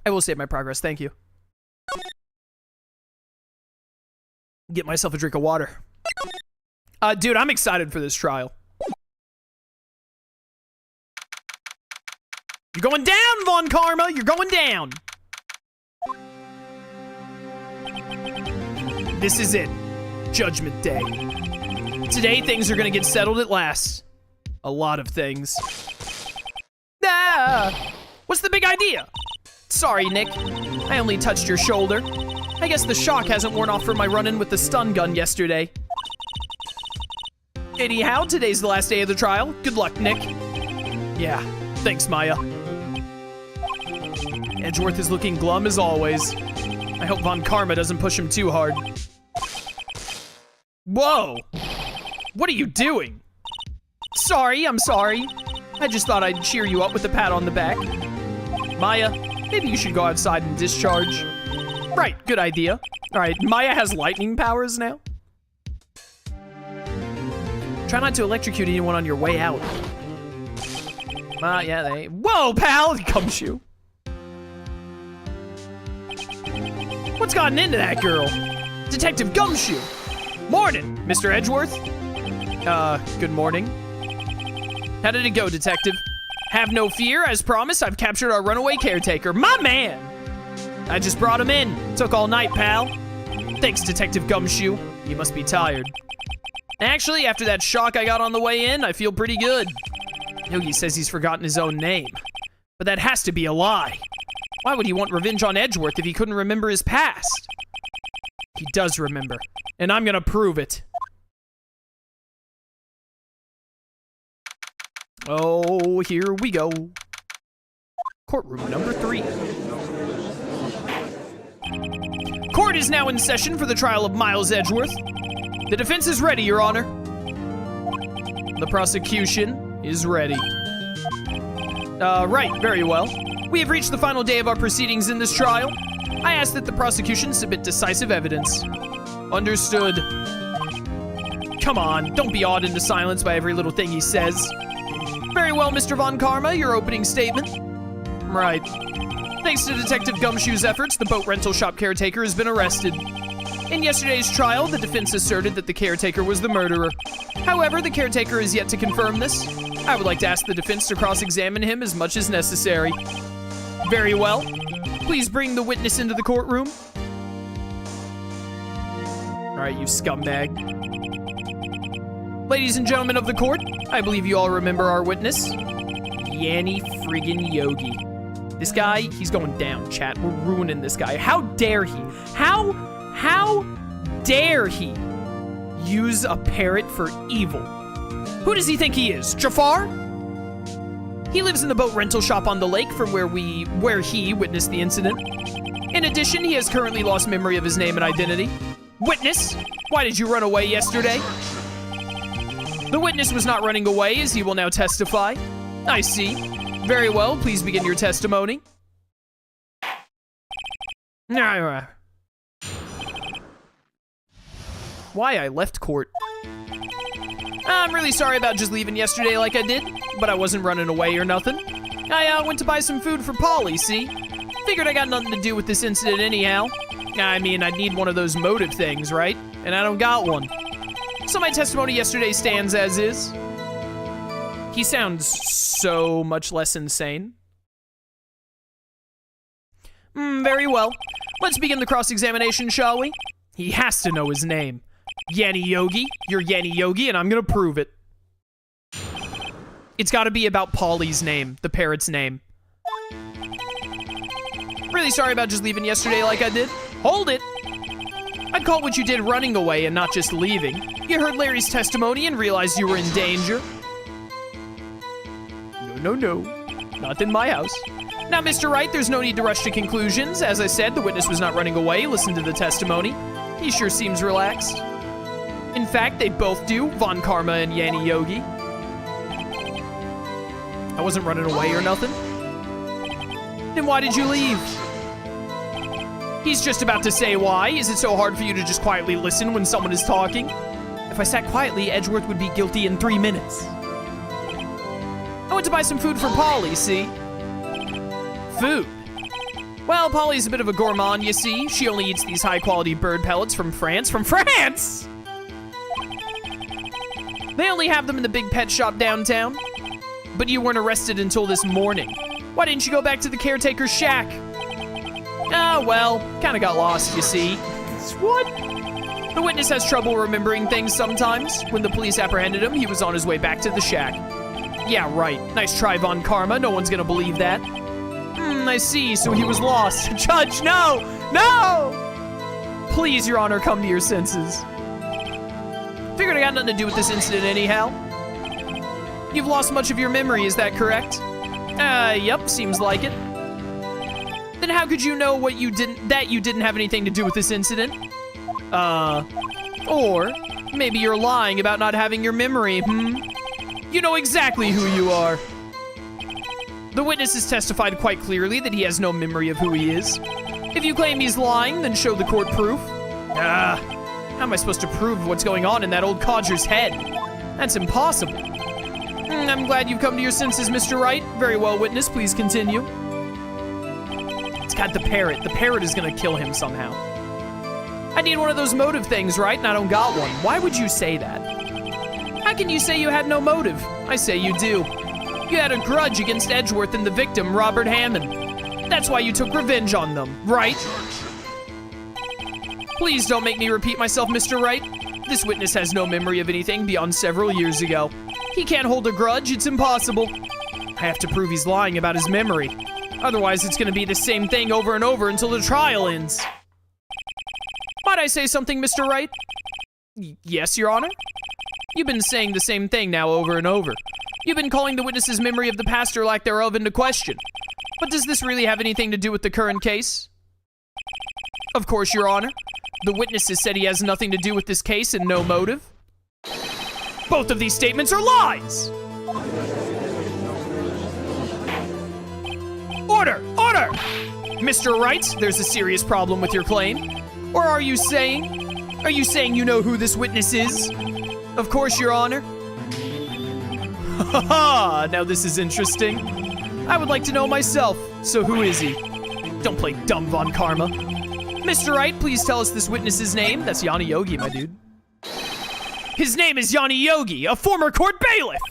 I will save my progress, thank you. Get myself a drink of water. Dude, I'm excited for this trial. You're going down, Von Karma! You're going down! This is it. Judgment Day. Today, things are gonna get settled at last. A lot of things. Ah! What's the big idea? Sorry, Nick. I only touched your shoulder. I guess the shock hasn't worn off from my run-in with the stun gun yesterday. Anyhow, today's the last day of the trial. Good luck, Nick. Yeah, thanks, Maya. Edgeworth is looking glum as always. I hope Von Karma doesn't push him too hard. Whoa! What are you doing? Sorry, I'm sorry. I just thought I'd cheer you up with a pat on the back. Maya, maybe you should go outside and discharge. Right, good idea. Alright, Maya has lightning powers now. Try not to electrocute anyone on your way out. Yeah, they... Whoa, pal! Gumshoe. What's gotten into that girl? Detective Gumshoe. Morning, Mr. Edgeworth. Good morning. How did it go, Detective? Have no fear. As promised, I've captured our runaway caretaker. My man! I just brought him in. Took all night, pal. Thanks, Detective Gumshoe. You must be tired. Actually, after that shock I got on the way in, I feel pretty good. Yogi says he's forgotten his own name. But that has to be a lie. Why would he want revenge on Edgeworth if he couldn't remember his past? He does remember, and I'm gonna prove it. Oh, here we go. Courtroom number 3. Court is now in session for the trial of Miles Edgeworth. The defense is ready, Your Honor. The prosecution is ready. Right, very well. We have reached the final day of our proceedings in this trial. I ask that the prosecution submit decisive evidence. Understood. Come on, don't be awed into silence by every little thing he says. Very well, Mr. Von Karma, your opening statement. Right. Thanks to Detective Gumshoe's efforts, the boat rental shop caretaker has been arrested. In yesterday's trial, the defense asserted that the caretaker was the murderer. However, the caretaker is yet to confirm this. I would like to ask the defense to cross-examine him as much as necessary. Very well. Please bring the witness into the courtroom. All right, you scumbag. Ladies and gentlemen of the court, I believe you all remember our witness. Yanni friggin' Yogi. This guy, he's going down, chat. We're ruining this guy. How dare he? How dare he use a parrot for evil? Who does he think he is? Jafar? He lives in the boat rental shop on the lake from where he witnessed the incident. In addition, he has currently lost memory of his name and identity. Witness, why did you run away yesterday? The witness was not running away, as he will now testify. I see. Very well, please begin your testimony. Why I left court? I'm really sorry about just leaving yesterday like I did, but I wasn't running away or nothing. I went to buy some food for Polly, see? Figured I got nothing to do with this incident anyhow. I mean, I'd need one of those motive things, right? And I don't got one. So my testimony yesterday stands as is. He sounds so much less insane. Very well. Let's begin the cross-examination, shall we? He has to know his name. Yanni Yogi, you're Yanni Yogi, and I'm gonna prove it. It's gotta be about Polly's name, the parrot's name. Really sorry about just leaving yesterday like I did. Hold it! I'd call what you did running away and not just leaving. You heard Larry's testimony and realized you were in danger. No, not in my house. Now, Mr. Wright, there's no need to rush to conclusions. As I said, the witness was not running away. Listen to the testimony. He sure seems relaxed. In fact, they both do, Von Karma and Yanni Yogi. I wasn't running away or nothing. Then why did you leave? He's just about to say why. Is it so hard for you to just quietly listen when someone is talking? If I sat quietly, Edgeworth would be guilty in 3 minutes. I went to buy some food for Polly, see? Food. Well, Polly's a bit of a gourmand, you see. She only eats these high-quality bird pellets from France. From France?! They only have them in the big pet shop downtown. But you weren't arrested until this morning. Why didn't you go back to the caretaker's shack? Ah, well, kinda got lost, you see. What? The witness has trouble remembering things sometimes. When the police apprehended him, he was on his way back to the shack. Yeah, right. Nice try, Von Karma. No one's gonna believe that. I see. So he was lost. Judge, no! No! Please, Your Honor, come to your senses. Figured I got nothing to do with this incident anyhow. You've lost much of your memory, is that correct? Yep, seems like it. Then how could you know that you didn't have anything to do with this incident? Or maybe you're lying about not having your memory, You know exactly who you are. The witness has testified quite clearly that he has no memory of who he is. If you claim he's lying, then show the court proof. How am I supposed to prove what's going on in that old codger's head? That's impossible. I'm glad you've come to your senses, Mr. Wright. Very well, witness. Please continue. It's got the parrot. The parrot is gonna kill him somehow. I need one of those motive things, right? And I don't got one. Why would you say that? How can you say you had no motive? I say you do. You had a grudge against Edgeworth and the victim, Robert Hammond. That's why you took revenge on them, right? Please don't make me repeat myself, Mr. Wright. This witness has no memory of anything beyond several years ago. He can't hold a grudge, it's impossible. I have to prove he's lying about his memory. Otherwise, it's gonna be the same thing over and over until the trial ends. Might I say something, Mr. Wright? Yes, Your Honor? You've been saying the same thing now over and over. You've been calling the witness's memory of the past or lack thereof into question. But does this really have anything to do with the current case? Of course, Your Honor. The witness has said he has nothing to do with this case and no motive. Both of these statements are lies! Order! Order! Mr. Wright, there's a serious problem with your claim. Or are you saying you know who this witness is? Of course, Your Honor. Haha, now this is interesting. I would like to know myself, so who is he? Don't play dumb, Von Karma. Mr. Wright, please tell us this witness's name. That's Yanni Yogi, my dude. His name is Yanni Yogi, a former court bailiff!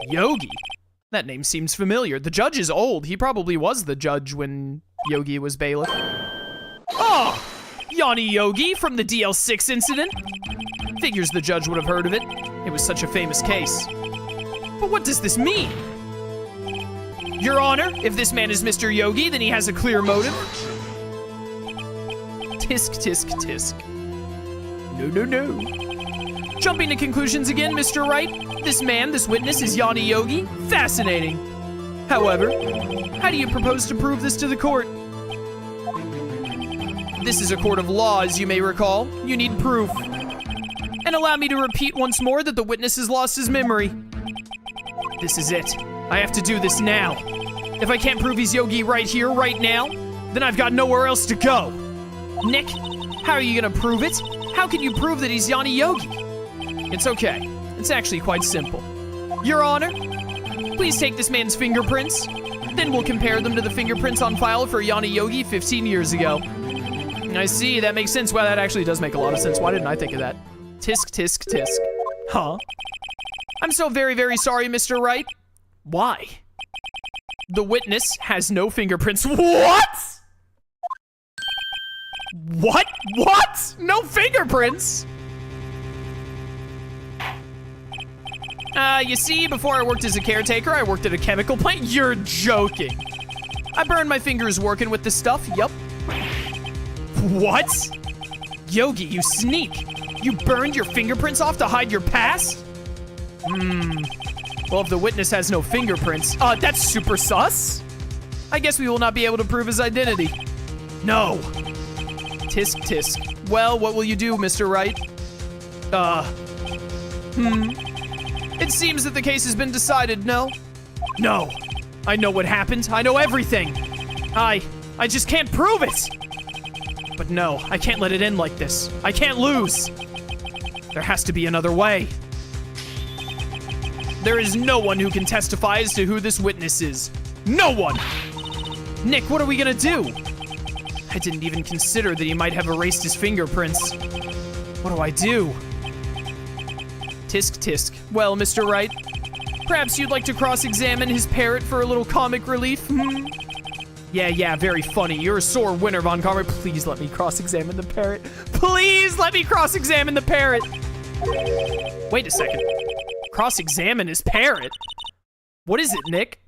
Yogi? That name seems familiar. The judge is old. He probably was the judge when Yogi was bailiff. Oh! Yanni Yogi from the DL-6 incident? Figures the judge would have heard of it. It was such a famous case. But what does this mean? Your Honor, if this man is Mr. Yogi, then he has a clear motive. Tisk, tisk, tisk. No, no, no. Jumping to conclusions again, Mr. Wright. This man, this witness, is Yanni Yogi. Fascinating. However, how do you propose to prove this to the court? This is a court of law, as you may recall. You need proof. And allow me to repeat once more that the witness has lost his memory. This is it. I have to do this now. If I can't prove he's Yogi right here, right now, then I've got nowhere else to go. Nick, how are you gonna prove it? How can you prove that he's Yanni Yogi? It's okay. It's actually quite simple. Your Honor, please take this man's fingerprints. Then we'll compare them to the fingerprints on file for Yanni Yogi 15 years ago. I see, that makes sense. Well, that actually does make a lot of sense. Why didn't I think of that? Tisk, tisk, tisk. Huh? I'm so very, very sorry, Mr. Wright. Why? The witness has no fingerprints. What? What? What? No fingerprints? You see, before I worked as a caretaker, I worked at a chemical plant. You're joking. I burned my fingers working with this stuff. Yup. What? Yogi, you sneak. You burned your fingerprints off to hide your past? Well, if the witness has no fingerprints, that's super sus. I guess we will not be able to prove his identity. No. Tisk, tisk. Well, what will you do, Mr. Wright? It seems that the case has been decided, no? No. I know what happened. I know everything. I just can't prove it. But no, I can't let it end like this. I can't lose. There has to be another way. There is no one who can testify as to who this witness is. No one! Nick, what are we gonna do? I didn't even consider that he might have erased his fingerprints. What do I do? Tisk tisk. Well, Mr. Wright, perhaps you'd like to cross-examine his parrot for a little comic relief? Yeah, very funny. You're a sore winner, Von Karma. Please let me cross-examine the parrot. Please let me cross-examine the parrot. Wait a second. Cross-examine his parrot? What is it, Nick?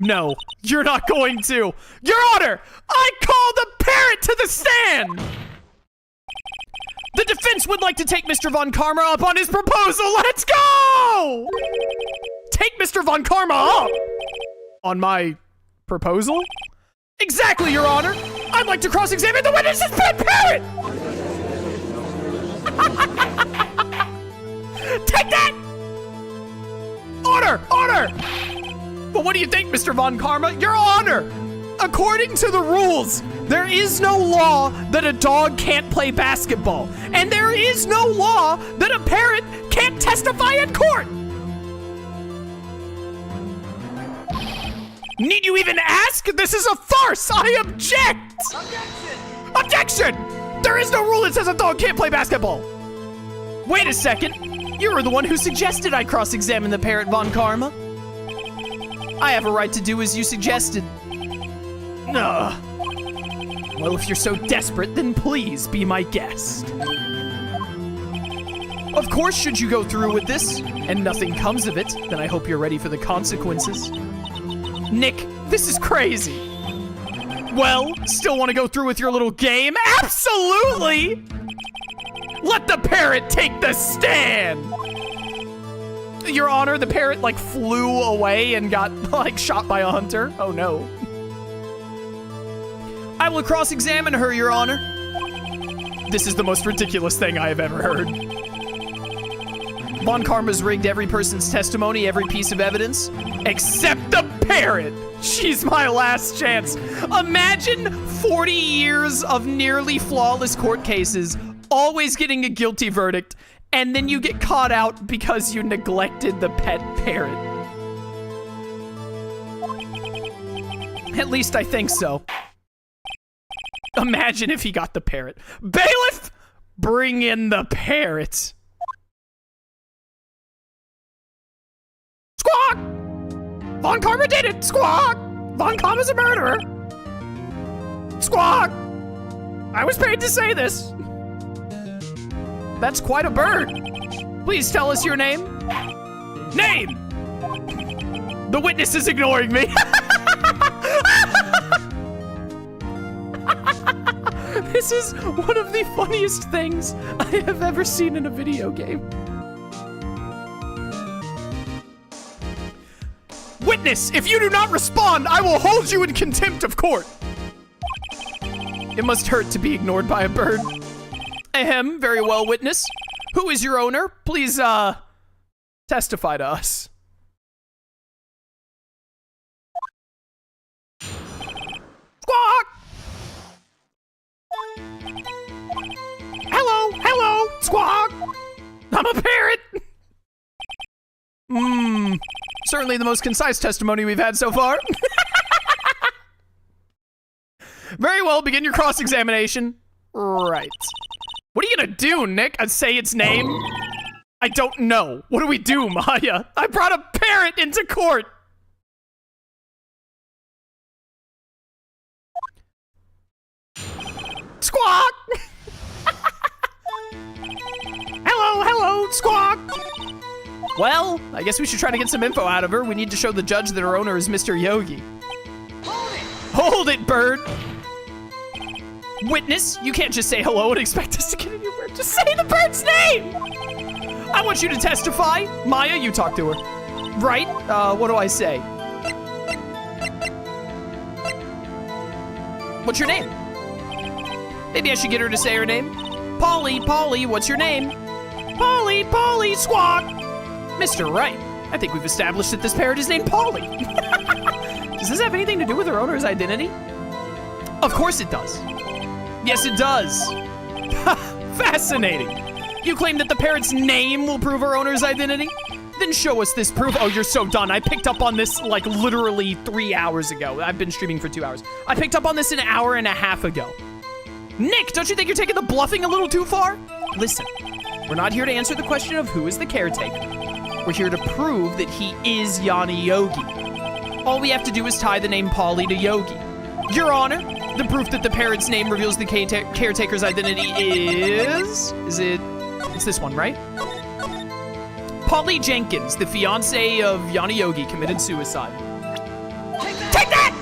No, you're not going to. Your Honor, I call the parrot to the stand. The defense would like to take Mr. Von Karma up on his proposal. Let's go! Take Mr. Von Karma up on my proposal? Exactly, Your Honor. I'd like to cross-examine the witness's pet parrot. Take that! Order! But what do you think, Mr. Von Karma? Your Honor! According to the rules, there is no law that a dog can't play basketball. And there is no law that a parrot can't testify in court. Need you even ask? This is a farce! I object! Objection! There is no rule that says a dog can't play basketball. Wait a second. You were the one who suggested I cross-examine the parrot, Von Karma. I have a right to do as you suggested. Ugh. Well, if you're so desperate, then please be my guest. Of course, should you go through with this, and nothing comes of it, then I hope you're ready for the consequences. Nick, this is crazy. Well, still want to go through with your little game? Absolutely! Let the parrot take the stand! Your Honor, the parrot, like, flew away and got, like, shot by a hunter. Oh, no. I will cross-examine her, Your Honor. This is the most ridiculous thing I have ever heard. Von Karma's rigged every person's testimony, every piece of evidence, except the parrot. She's my last chance. Imagine 40 years of nearly flawless court cases, always getting a guilty verdict, and then you get caught out because you neglected the pet parrot. At least I think so. Imagine if he got the parrot. Bailiff, bring in the parrot. Squawk! Von Karma did it! Squawk! Von Karma's a murderer! Squawk! I was paid to say this. That's quite a bird. Please tell us your name. Name! The witness is ignoring me. This is one of the funniest things I have ever seen in a video game. Witness, if you do not respond, I will hold you in contempt of court. It must hurt to be ignored by a bird. Ahem, very well, witness. Who is your owner? Please, testify to us. Squawk! Hello, squawk! I'm a parrot! Certainly the most concise testimony we've had so far. Very well, begin your cross-examination. Right. What are you gonna do, Nick? Say its name? I don't know. What do we do, Maya? I brought a parrot into court. Squawk! Hello, squawk! Well, I guess we should try to get some info out of her. We need to show the judge that her owner is Mr. Yogi. Hold it, bird! Witness, you can't just say hello and expect us to get anywhere. Just say the bird's name! I want you to testify. Maya, you talk to her. Right? What do I say? What's your name? Maybe I should get her to say her name. Polly, what's your name? Polly, squawk! Mr. Wright, I think we've established that this parrot is named Polly. Does this have anything to do with her owner's identity? Of course it does. Yes, it does. Fascinating. You claim that the parrot's name will prove her owner's identity? Then show us this proof. Oh, you're so done. I picked up on this like literally 3 hours ago. I've been streaming for 2 hours. I picked up on this an hour and a half ago. Nick, don't you think you're taking the bluffing a little too far? Listen, we're not here to answer the question of who is the caretaker. We're here to prove that he is Yanni Yogi. All we have to do is tie the name Polly to Yogi. Your Honor, the proof that the parrot's name reveals the caretaker's identity is... It's this one, right? Polly Jenkins, the fiancée of Yanni Yogi, committed suicide. Take that!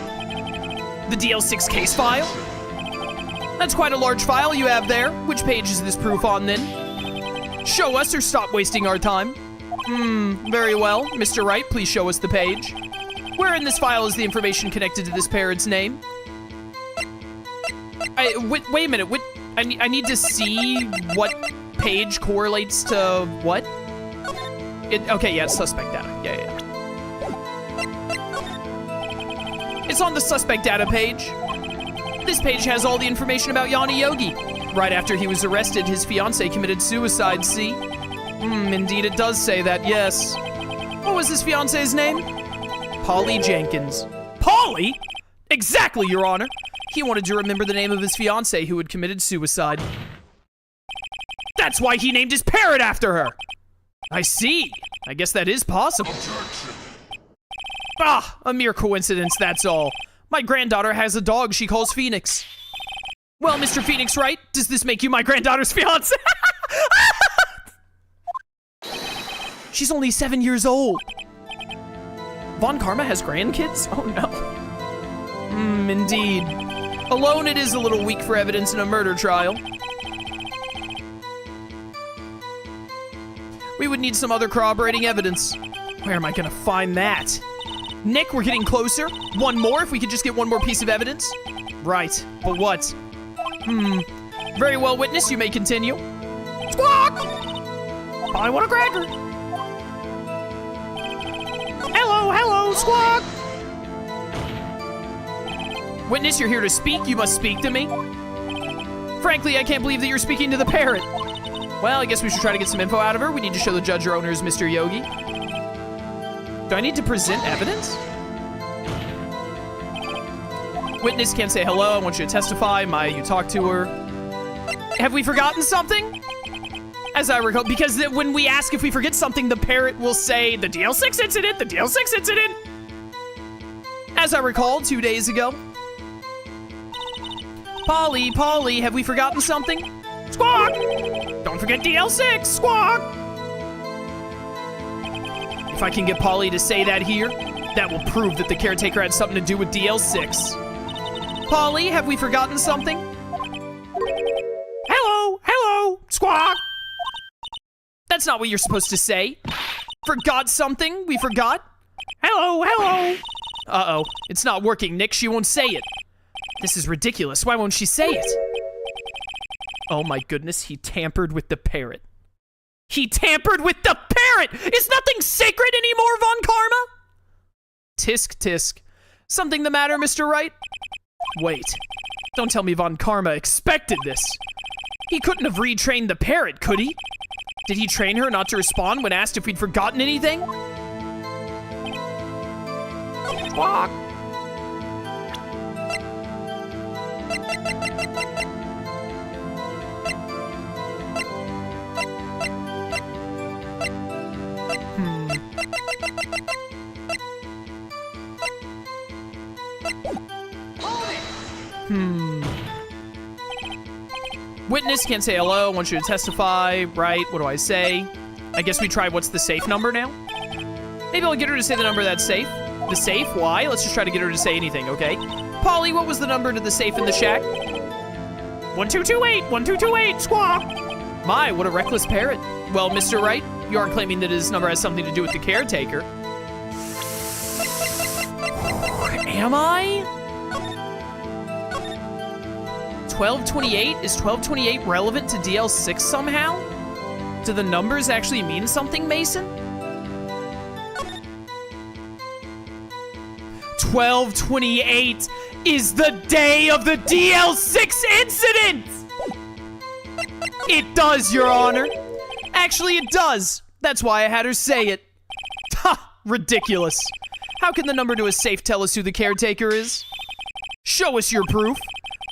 The DL-6 case file? That's quite a large file you have there. Which page is this proof on, then? Show us or stop wasting our time. Very well. Mr. Wright, please show us the page. Where in this file is the information connected to this parrot's name? Wait a minute. I need to see what page correlates to what? Okay, yeah, it's suspect data. Yeah. It's on the suspect data page. This page has all the information about Yanni Yogi. Right after he was arrested, his fiancée committed suicide, see? Indeed it does say that, yes. What was his fiancée's name? Polly Jenkins. Polly? Exactly, Your Honor. He wanted to remember the name of his fiancée who had committed suicide. That's why he named his parrot after her. I see. I guess that is possible. Ah, a mere coincidence, that's all. My granddaughter has a dog she calls Phoenix. Well, Mr. Phoenix Wright, does this make you my granddaughter's fiancé? She's only 7 years old. Von Karma has grandkids? Oh no. Indeed. Alone it is a little weak for evidence in a murder trial. We would need some other corroborating evidence. Where am I gonna find that? Nick, we're getting closer. One more, if we could just get one more piece of evidence. Right, but what? Very well, witness, you may continue. Squawk! I want a cracker. Hello, squawk! Witness, you're here to speak. You must speak to me. Frankly, I can't believe that you're speaking to the parrot. Well, I guess we should try to get some info out of her. We need to show the judge or owner is Mr. Yogi. Do I need to present evidence? Witness can't say hello. I want you to testify. Maya, you talked to her. Have we forgotten something? As I recall, because when we ask if we forget something, the parrot will say, the DL-6 incident, the DL-6 incident. As I recall, 2 days ago. Polly, have we forgotten something? Squawk! Don't forget DL-6, squawk! If I can get Polly to say that here, that will prove that the caretaker had something to do with DL-6. Polly, have we forgotten something? Hello, squawk! That's not what you're supposed to say. Forgot something? We forgot? Hello. Uh-oh, it's not working, Nick. She won't say it. This is ridiculous. Why won't she say it? Oh my goodness, he tampered with the parrot. He tampered with the parrot! Is nothing sacred anymore, Von Karma? Tisk. Something the matter, Mr. Wright? Wait. Don't tell me Von Karma expected this. He couldn't have retrained the parrot, could he? Did he train her not to respond when asked if we'd forgotten anything? Squawk! Witness can't say hello. I want you to testify. Right, what do I say? I guess we try what's the safe number now? Maybe I'll get her to say the number that's safe. The safe? Why? Let's just try to get her to say anything, okay? Polly, what was the number to the safe in the shack? 1228, squawk! My, what a reckless parrot. Well, Mr. Wright, you aren't claiming that his number has something to do with the caretaker. Am I? 1228? Is 1228 relevant to DL-6 somehow? Do the numbers actually mean something, Mason? 1228 is the day of the DL-6 incident! It does, Your Honor. Actually, it does. That's why I had her say it. Ridiculous. How can the number to a safe tell us who the caretaker is? Show us your proof.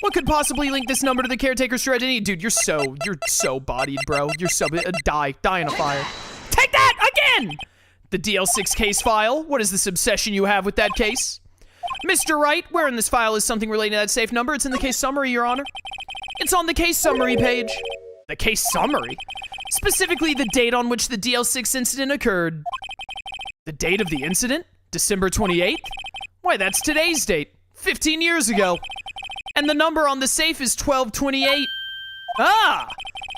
What could possibly link this number to the caretaker's true identity? Dude, you're so bodied, bro. You're so, die in a fire. Take that again! The DL-6 case file. What is this obsession you have with that case? Mr. Wright, where in this file is something relating to that safe number? It's in the case summary, Your Honor. It's on the case summary page. The case summary? Specifically, the date on which the DL-6 incident occurred. The date of the incident? December 28th? Why, that's today's date. 15 years ago. And the number on the safe is 1228. Ah!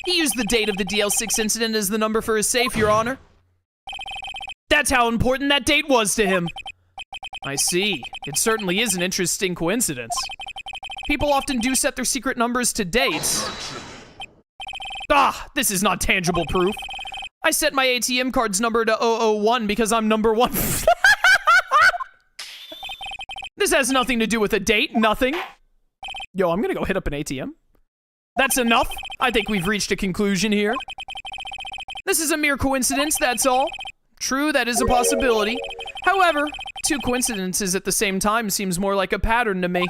He used the date of the DL-6 incident as the number for his safe, Your Honor. That's how important that date was to him. I see. It certainly is an interesting coincidence. People often do set their secret numbers to dates. Ah, this is not tangible proof. I set my ATM card's number to 001 because I'm number 1. This has nothing to do with a date, nothing. Yo, I'm gonna go hit up an ATM. That's enough. I think we've reached a conclusion here. This is a mere coincidence, that's all. True, that is a possibility. However, two coincidences at the same time seems more like a pattern to me.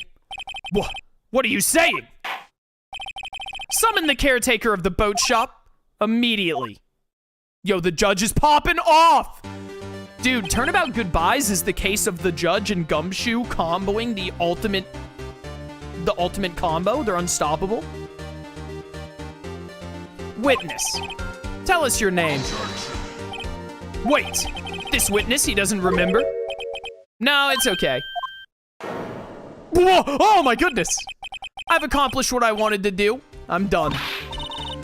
What are you saying? Summon the caretaker of the boat shop immediately. Yo, the judge is popping off! Dude, Turnabout Goodbyes is the case of the judge and Gumshoe comboing the ultimate combo. They're unstoppable. Witness, tell us your name. Wait, this witness, he doesn't remember? No, it's okay. Whoa, oh my goodness! I've accomplished what I wanted to do. I'm done.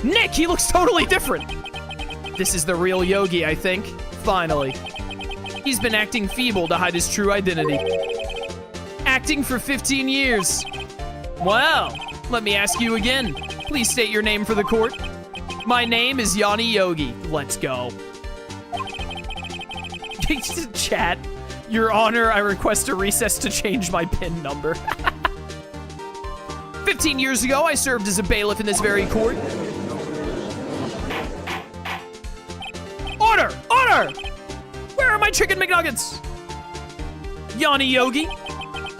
Nick, he looks totally different. This is the real Yogi, I think. Finally. He's been acting feeble to hide his true identity. Acting for 15 years. Well, let me ask you again. Please state your name for the court. My name is Yanni Yogi. Let's go. Chat. Your Honor, I request a recess to change my PIN number. 15 years ago, I served as a bailiff in this very court. Order! Order! Where are my chicken McNuggets? Yanni Yogi?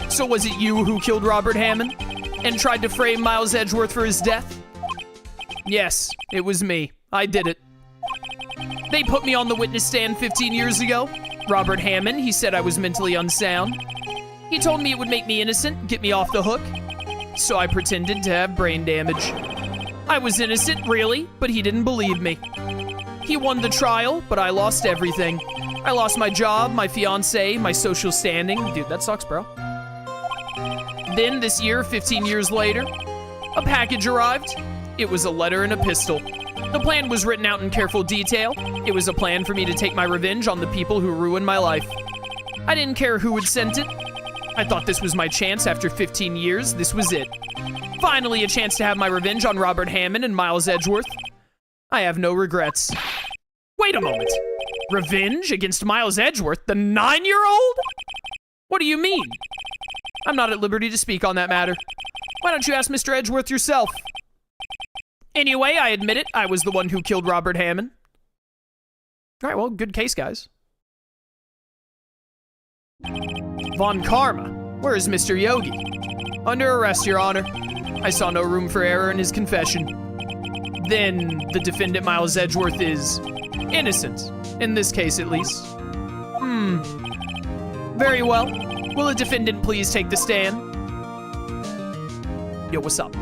So was it you who killed Robert Hammond and tried to frame Miles Edgeworth for his death? Yes, it was me. I did it. They put me on the witness stand 15 years ago. Robert Hammond, he said I was mentally unsound. He told me it would make me innocent, get me off the hook. So I pretended to have brain damage. I was innocent, really, but he didn't believe me. He won the trial, but I lost everything. I lost my job, my fiance, my social standing. Dude, that sucks, bro. Then this year, 15 years later, a package arrived. It was a letter and a pistol. The plan was written out in careful detail. It was a plan for me to take my revenge on the people who ruined my life. I didn't care who had sent it. I thought this was my chance after 15 years. This was it. Finally, a chance to have my revenge on Robert Hammond and Miles Edgeworth. I have no regrets. Wait a moment. Revenge against Miles Edgeworth, the 9-year-old? What do you mean? I'm not at liberty to speak on that matter. Why don't you ask Mr. Edgeworth yourself? Anyway, I admit it, I was the one who killed Robert Hammond. All right, well, good case, guys. Von Karma, where is Mr. Yogi? Under arrest, Your Honor. I saw no room for error in his confession. Then, the defendant, Miles Edgeworth, is innocent. In this case, at least. Very well. Will the defendant please take the stand? Yo, what's up?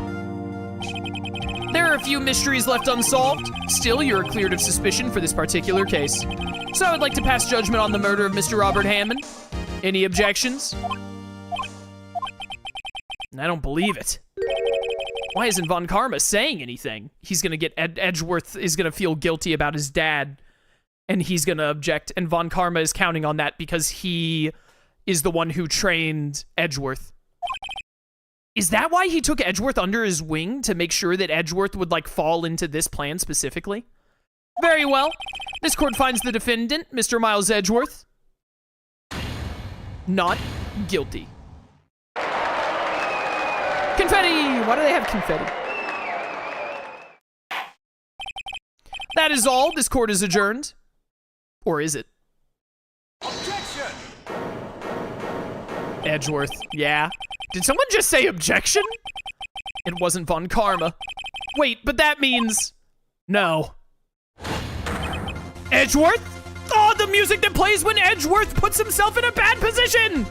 There are a few mysteries left unsolved. Still, you're cleared of suspicion for this particular case. So I would like to pass judgment on the murder of Mr. Robert Hammond. Any objections? I don't believe it. Why isn't Von Karma saying anything? He's gonna get Edgeworth is gonna feel guilty about his dad, and he's gonna object, and Von Karma is counting on that because he is the one who trained Edgeworth. Is that why he took Edgeworth under his wing, to make sure that Edgeworth would, like, fall into this plan specifically? Very well. This court finds the defendant, Mr. Miles Edgeworth, not guilty. Confetti! Why do they have confetti? That is all. This court is adjourned. Or is it? Edgeworth, yeah. Did someone just say objection? It wasn't Von Karma. Wait, but that means... No. Edgeworth? Oh, the music that plays when Edgeworth puts himself in a bad position!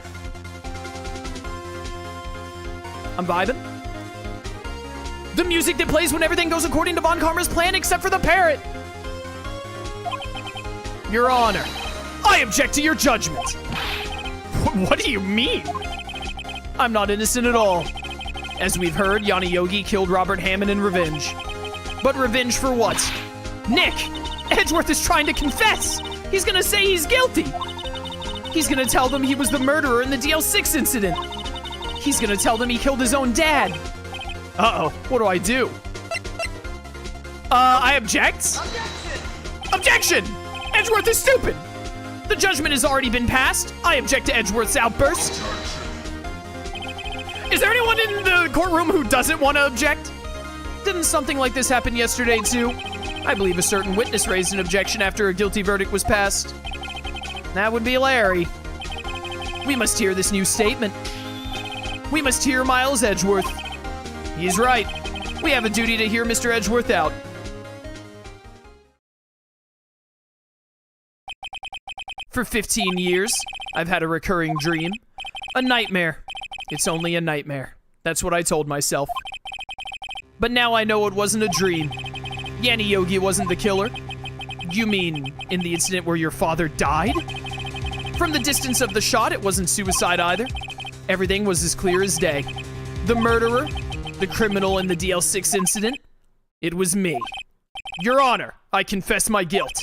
I'm vibing. The music that plays when everything goes according to Von Karma's plan except for the parrot. Your Honor, I object to your judgment. What do you mean? I'm not innocent at all. As we've heard, Yanni Yogi killed Robert Hammond in revenge. But revenge for what? Nick! Edgeworth is trying to confess! He's gonna say he's guilty! He's gonna tell them he was the murderer in the DL-6 incident! He's gonna tell them he killed his own dad! Uh-oh, what do I do? I object? Objection! Edgeworth is stupid! The judgment has already been passed. I object to Edgeworth's outburst. Is there anyone in the courtroom who doesn't want to object? Didn't something like this happen yesterday, too? I believe a certain witness raised an objection after a guilty verdict was passed. That would be Larry. We must hear this new statement. We must hear Miles Edgeworth. He's right. We have a duty to hear Mr. Edgeworth out. For 15 years, I've had a recurring dream. A nightmare. It's only a nightmare. That's what I told myself. But now I know it wasn't a dream. Yanni Yogi wasn't the killer. You mean in the incident where your father died? From the distance of the shot, it wasn't suicide either. Everything was as clear as day. The murderer, the criminal in the DL-6 incident, it was me. Your Honor, I confess my guilt.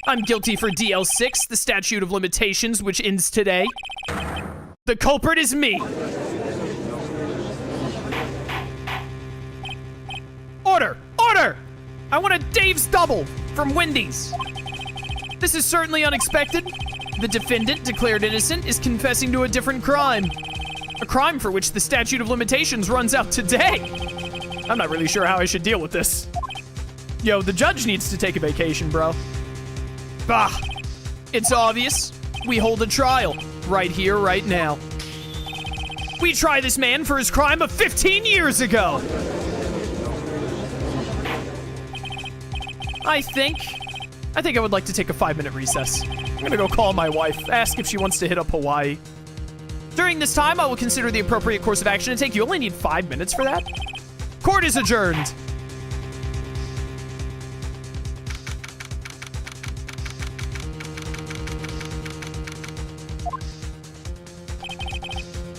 I'm guilty for DL-6, the statute of limitations, which ends today. The culprit is me. Order! Order! I want a Dave's double from Wendy's. This is certainly unexpected. The defendant, declared innocent, is confessing to a different crime. A crime for which the statute of limitations runs out today. I'm not really sure how I should deal with this. Yo, the judge needs to take a vacation, bro. Bah! It's obvious. We hold a trial. Right here, right now. We try this man for his crime of 15 years ago! I think I would like to take a 5-minute recess. I'm gonna go call my wife, ask if she wants to hit up Hawaii. During this time, I will consider the appropriate course of action to take. You only need 5 minutes for that? Court is adjourned.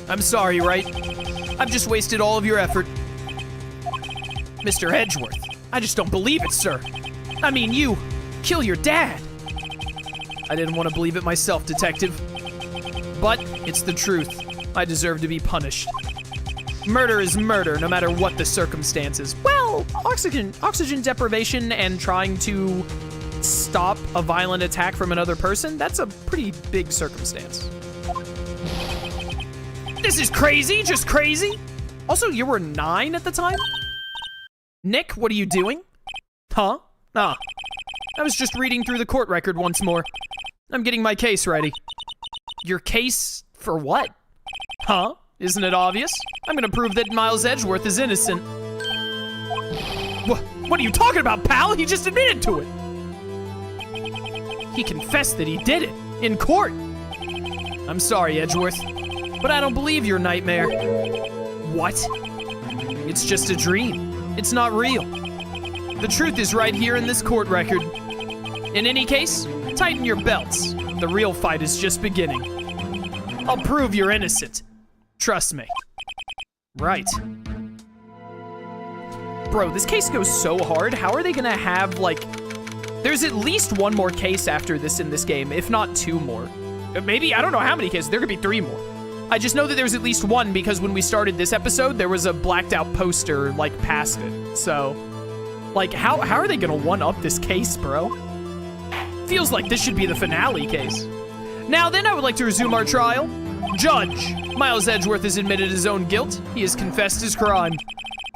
I'm sorry, Wright. I've just wasted all of your effort. Mr. Edgeworth, I just don't believe it, sir. I mean, you kill your dad. I didn't want to believe it myself, detective. But it's the truth. I deserve to be punished. Murder is murder, no matter what the circumstances. Well, oxygen deprivation and trying to stop a violent attack from another person, that's a pretty big circumstance. This is crazy, just crazy. Also, you were 9 at the time? Nick, what are you doing? Huh? Ah, I was just reading through the court record once more. I'm getting my case ready. Your case for what? Huh? Isn't it obvious? I'm gonna prove that Miles Edgeworth is innocent. What are you talking about, pal? He just admitted to it. He confessed that he did it in court. I'm sorry, Edgeworth, but I don't believe your nightmare. What? It's just a dream. It's not real. The truth is right here in this court record. In any case, tighten your belts. The real fight is just beginning. I'll prove you're innocent. Trust me. Right. Bro, this case goes so hard. How are they gonna have, like... There's at least one more case after this in this game, if not 2 more. Maybe, I don't know how many cases. There could be 3 more. I just know that there's at least 1 because when we started this episode, there was a blacked out poster, like, past it. So, like, how are they gonna one-up this case, bro? Feels like this should be the finale case. Now then, I would like to resume our trial. Judge, Miles Edgeworth has admitted his own guilt. He has confessed his crime.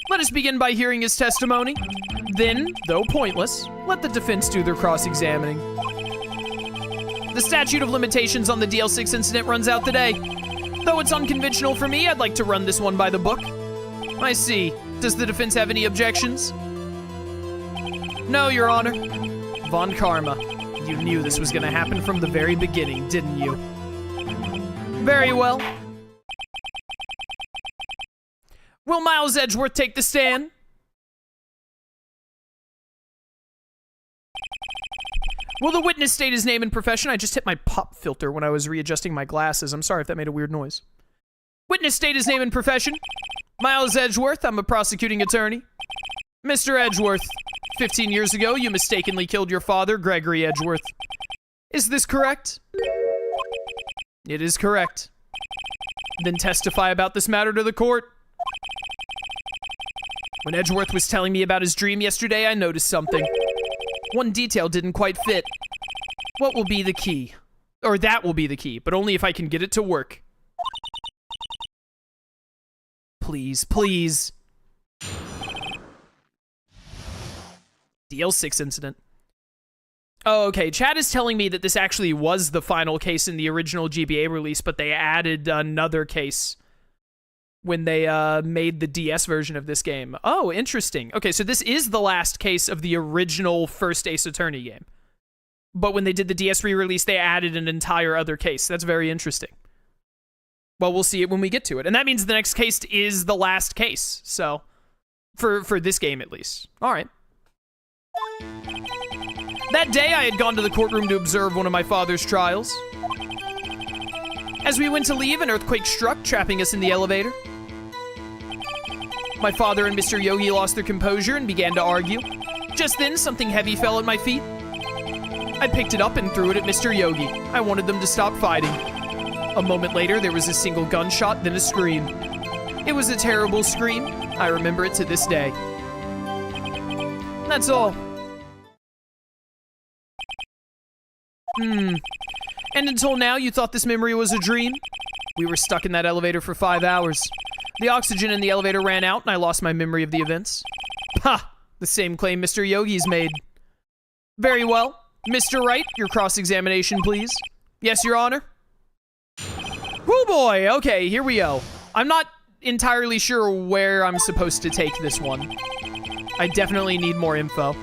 Let us begin by hearing his testimony. Then, though pointless, let the defense do their cross-examining. The statute of limitations on the DL-6 incident runs out today. Though it's unconventional for me, I'd like to run this one by the book. I see. Does the defense have any objections? No, Your Honor. Von Karma, you knew this was gonna happen from the very beginning, didn't you? Very well. Will Miles Edgeworth take the stand? Will the witness state his name and profession? I just hit my pop filter when I was readjusting my glasses. I'm sorry if that made a weird noise. Witness state his name and profession. Miles Edgeworth, I'm a prosecuting attorney. Mr. Edgeworth, 15 years ago, you mistakenly killed your father, Gregory Edgeworth. Is this correct? It is correct. Then testify about this matter to the court. When Edgeworth was telling me about his dream yesterday, I noticed something. One detail didn't quite fit. What will be the key? Or that will be the key, but only if I can get it to work. Please, please. DL-6 incident. Oh, okay. Chat is telling me that this actually was the final case in the original GBA release, but they added another case when they made the DS version of this game. Oh, interesting. Okay, so this is the last case of the original first Ace Attorney game. But when they did the DS re-release, they added an entire other case. That's very interesting. Well, we'll see it when we get to it. And that means the next case is the last case. So, for this game at least. All right. That day, I had gone to the courtroom to observe one of my father's trials. As we went to leave, an earthquake struck, trapping us in the elevator. My father and Mr. Yogi lost their composure and began to argue. Just then, something heavy fell at my feet. I picked it up and threw it at Mr. Yogi. I wanted them to stop fighting. A moment later, there was a single gunshot, then a scream. It was a terrible scream. I remember it to this day. That's all. And until now, you thought this memory was a dream? We were stuck in that elevator for 5 hours. The oxygen in the elevator ran out, and I lost my memory of the events. Ha! The same claim Mr. Yogi's made. Very well. Mr. Wright, your cross-examination, please. Yes, Your Honor. Woo boy! Okay, here we go. I'm not entirely sure where I'm supposed to take this one. I definitely need more info.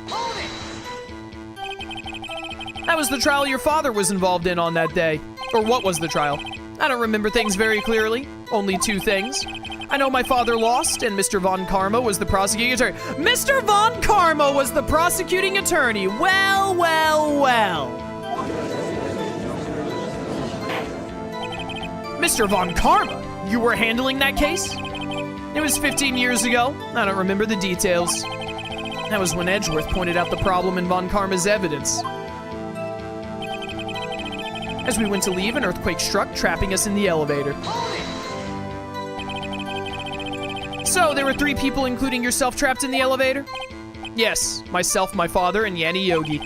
That was the trial your father was involved in on that day. Or what was the trial? I don't remember things very clearly. Only 2 things. I know my father lost, and Mr. Von Karma was the prosecuting attorney. Mr. Von Karma was the prosecuting attorney. Well, well, well. Mr. Von Karma, you were handling that case? It was 15 years ago. I don't remember the details. That was when Edgeworth pointed out the problem in Von Karma's evidence. As we went to leave, an earthquake struck, trapping us in the elevator. So, there were 3 people, including yourself, trapped in the elevator? Yes, myself, my father, and Yanni Yogi.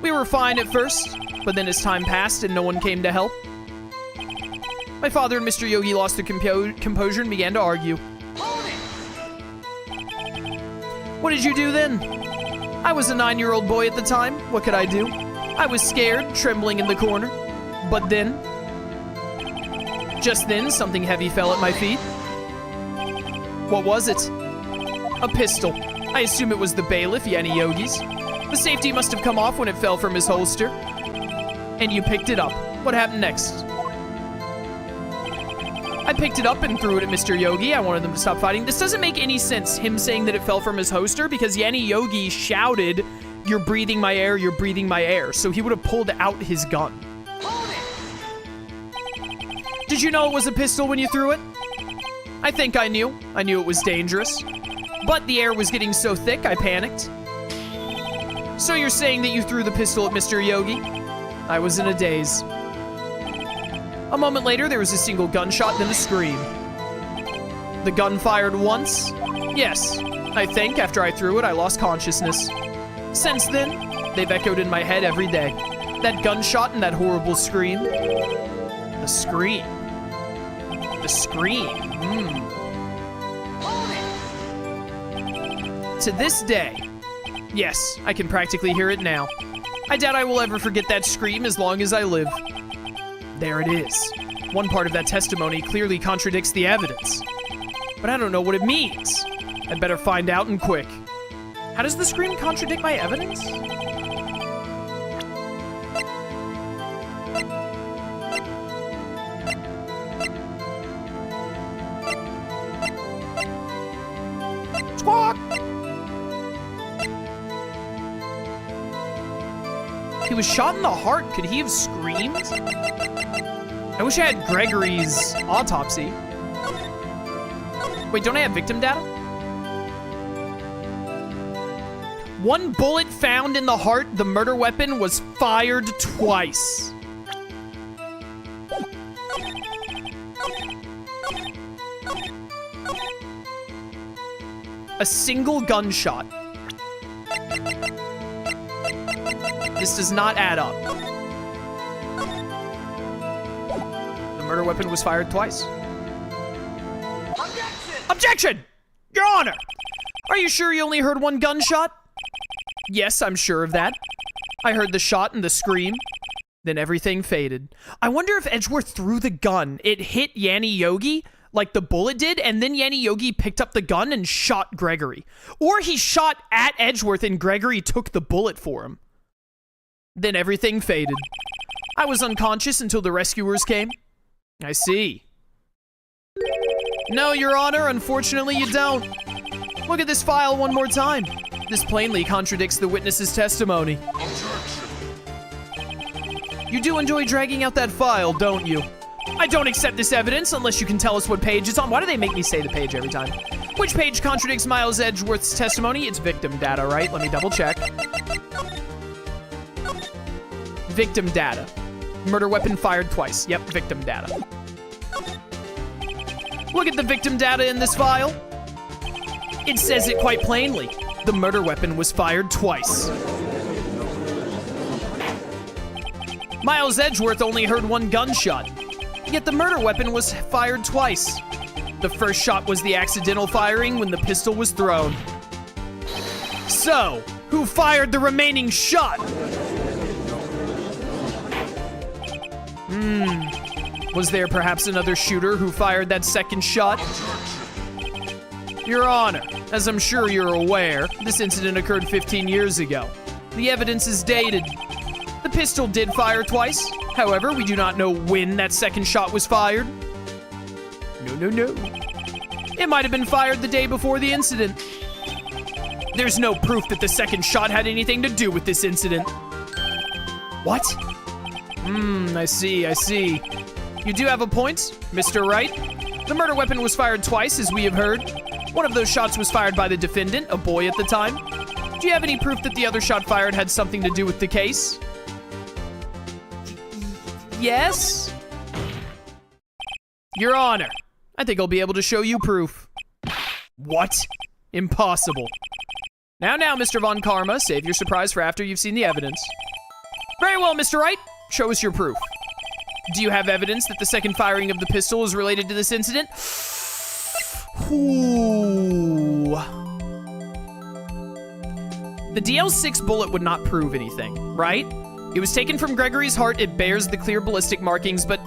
We were fine at first, but then as time passed and no one came to help, my father and Mr. Yogi lost their composure and began to argue. What did you do then? I was a 9-year-old boy at the time. What could I do? I was scared, trembling in the corner. But then, just then, something heavy fell at my feet. What was it? A pistol. I assume it was the bailiff, Yanni Yogi's. The safety must have come off when it fell from his holster. And you picked it up. What happened next? I picked it up and threw it at Mr. Yogi. I wanted them to stop fighting. This doesn't make any sense, him saying that it fell from his holster, because Yanni Yogi shouted, "You're breathing my air, you're breathing my air." So he would have pulled out his gun. Did you know it was a pistol when you threw it? I think I knew. I knew it was dangerous. But the air was getting so thick, I panicked. So you're saying that you threw the pistol at Mr. Yogi? I was in a daze. A moment later, there was a single gunshot, then a scream. The gun fired once? Yes. I think after I threw it, I lost consciousness. Since then, they've echoed in my head every day. That gunshot and that horrible scream. The scream. The scream. To this day, yes, I can practically hear it now. I doubt I will ever forget that scream as long as I live. There it is. One part of that testimony clearly contradicts the evidence. But I don't know what it means. I'd better find out and quick. How does the screen contradict my evidence? Squawk! He was shot in the heart. Could he have screamed? I wish I had Gregory's autopsy. Wait, don't I have victim data? One bullet found in the heart. The murder weapon was fired twice. A single gunshot. This does not add up. The murder weapon was fired twice. Objection! Objection! Your Honor! Are you sure you only heard one gunshot? Yes, I'm sure of that. I heard the shot and the scream. Then everything faded. I wonder if Edgeworth threw the gun. It hit Yanni Yogi like the bullet did, and then Yanni Yogi picked up the gun and shot Gregory. Or he shot at Edgeworth and Gregory took the bullet for him. Then everything faded. I was unconscious until the rescuers came. I see. No, Your Honor, unfortunately you don't. Look at this file one more time. This plainly contradicts the witness's testimony. You do enjoy dragging out that file, don't you? I don't accept this evidence unless you can tell us what page it's on. Why do they make me say the page every time? Which page contradicts Miles Edgeworth's testimony? It's victim data, right? Let me double check. Victim data. Murder weapon fired twice. Yep, victim data. Look at the victim data in this file. It says it quite plainly. The murder weapon was fired twice. Miles Edgeworth only heard one gunshot, yet the murder weapon was fired twice. The first shot was the accidental firing when the pistol was thrown. So, who fired the remaining shot? Was there perhaps another shooter who fired that second shot? Your Honor, as I'm sure you're aware, this incident occurred 15 years ago. The evidence is dated. The pistol did fire twice. However, we do not know when that second shot was fired. No. It might have been fired the day before the incident. There's no proof that the second shot had anything to do with this incident. What? I see. You do have a point, Mr. Wright. The murder weapon was fired twice, as we have heard. One of those shots was fired by the defendant, a boy at the time. Do you have any proof that the other shot fired had something to do with the case? Yes? Your Honor, I think I'll be able to show you proof. What? Impossible. Now, Mr. Von Karma, save your surprise for after you've seen the evidence. Very well, Mr. Wright. Show us your proof. Do you have evidence that the second firing of the pistol is related to this incident? Ooh. The DL-6 bullet would not prove anything, right? It was taken from Gregory's heart. It bears the clear ballistic markings, but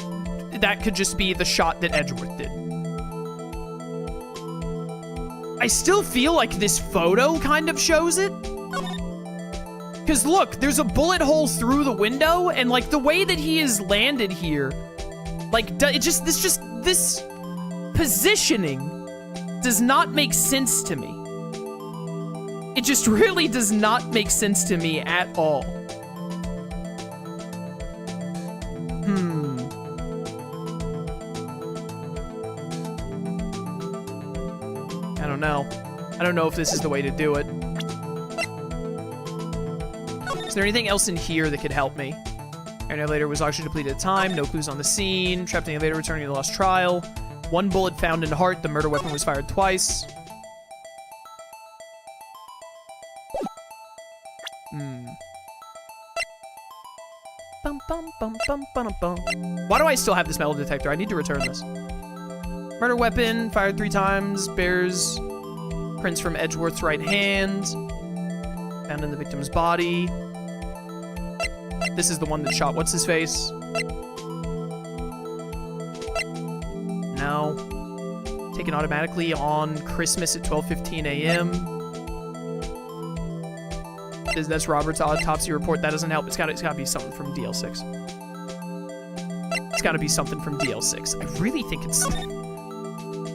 that could just be the shot that Edgeworth did. I still feel like this photo kind of shows it. Because look, there's a bullet hole through the window, and like the way that he is landed here, like this positioning does not make sense to me. It just really does not make sense to me at all. I don't know. I don't know if this is the way to do it. Is there anything else in here that could help me? An elevator was auction depleted at time. No clues on the scene. Trapped in the elevator, returning to the lost trial. One bullet found in heart. The murder weapon was fired twice. Why do I still have this metal detector? I need to return this. Murder weapon fired 3 times. Bears prints from Edgeworth's right hand. Found in the victim's body. This is the one that shot what's his face. now. Taken automatically on Christmas at 12:15 a.m. That's Robert's autopsy report. That doesn't help. It's gotta be something from DL-6. It's gotta be something from DL-6. I really think it's...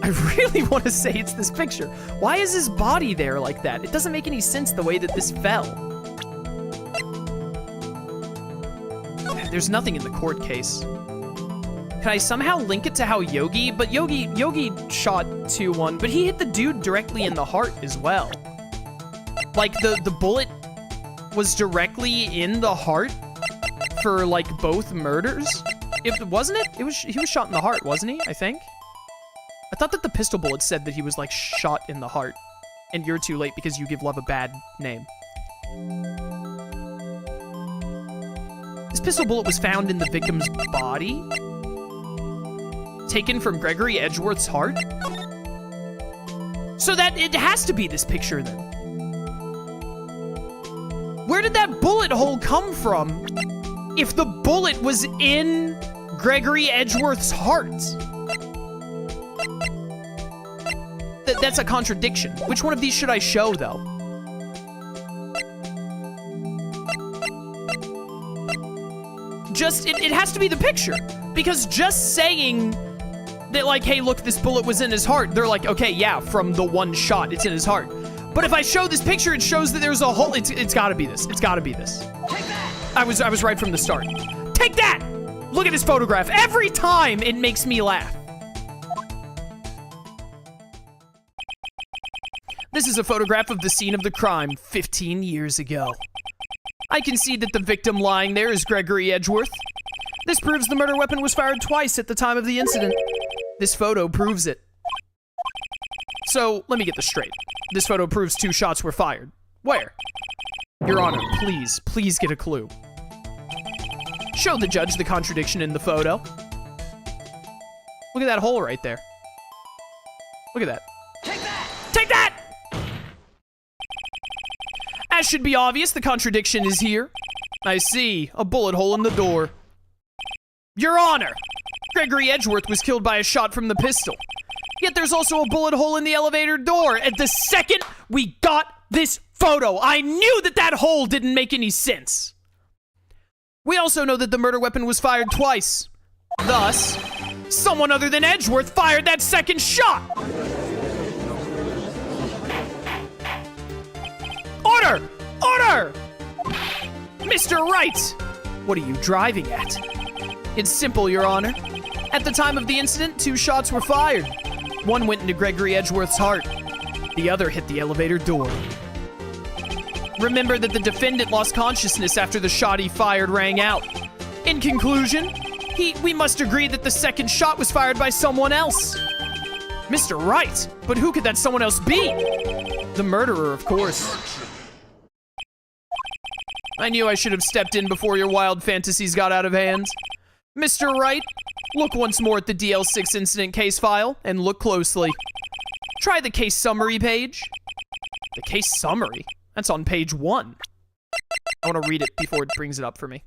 I really want to say it's this picture. Why is his body there like that? It doesn't make any sense the way that this fell. There's nothing in the court case. Can I somehow link it to how Yogi... But Yogi shot 2-1, but he hit the dude directly in the heart as well. Like, the bullet was directly in the heart for, like, both murders? Wasn't it? He was shot in the heart, wasn't he? I think? I thought that the pistol bullet said that he was, like, shot in the heart. And you're too late because you give love a bad name. This pistol bullet was found in the victim's body? Taken from Gregory Edgeworth's heart? So that it has to be this picture, then. Where did that bullet hole come from if the bullet was in Gregory Edgeworth's heart? That's a contradiction. Which one of these should I show, though? It has to be the picture. Because just saying that, like, hey, look, this bullet was in his heart, they're like, okay, yeah, from the one shot, it's in his heart. But if I show this picture, it shows that there's a hole. It's gotta be this. It's gotta be this. Take that! I was right from the start. Take that! Look at this photograph. Every time it makes me laugh. This is a photograph of the scene of the crime 15 years ago. I can see that the victim lying there is Gregory Edgeworth. This proves the murder weapon was fired twice at the time of the incident. This photo proves it. So, let me get this straight. This photo proves 2 shots were fired. Where? Your Honor, please get a clue. Show the judge the contradiction in the photo. Look at that hole right there. Look at that. Take that! Take that! As should be obvious, the contradiction is here. I see a bullet hole in the door. Your Honor, Gregory Edgeworth was killed by a shot from the pistol. Yet there's also a bullet hole in the elevator door. At the second we got this photo, I knew that that hole didn't make any sense. We also know that the murder weapon was fired twice. Thus, someone other than Edgeworth fired that second shot. Order! Order! Mr. Wright! What are you driving at? It's simple, Your Honor. At the time of the incident, 2 shots were fired. One went into Gregory Edgeworth's heart. The other hit the elevator door. Remember that the defendant lost consciousness after the shot he fired rang out. In conclusion, we must agree that the second shot was fired by someone else. Mr. Wright, but who could that someone else be? The murderer, of course. I knew I should have stepped in before your wild fantasies got out of hand. Mr. Wright, look once more at the DL-6 incident case file and look closely. Try the case summary page. The case summary? That's on page 1. I want to read it before it brings it up for me.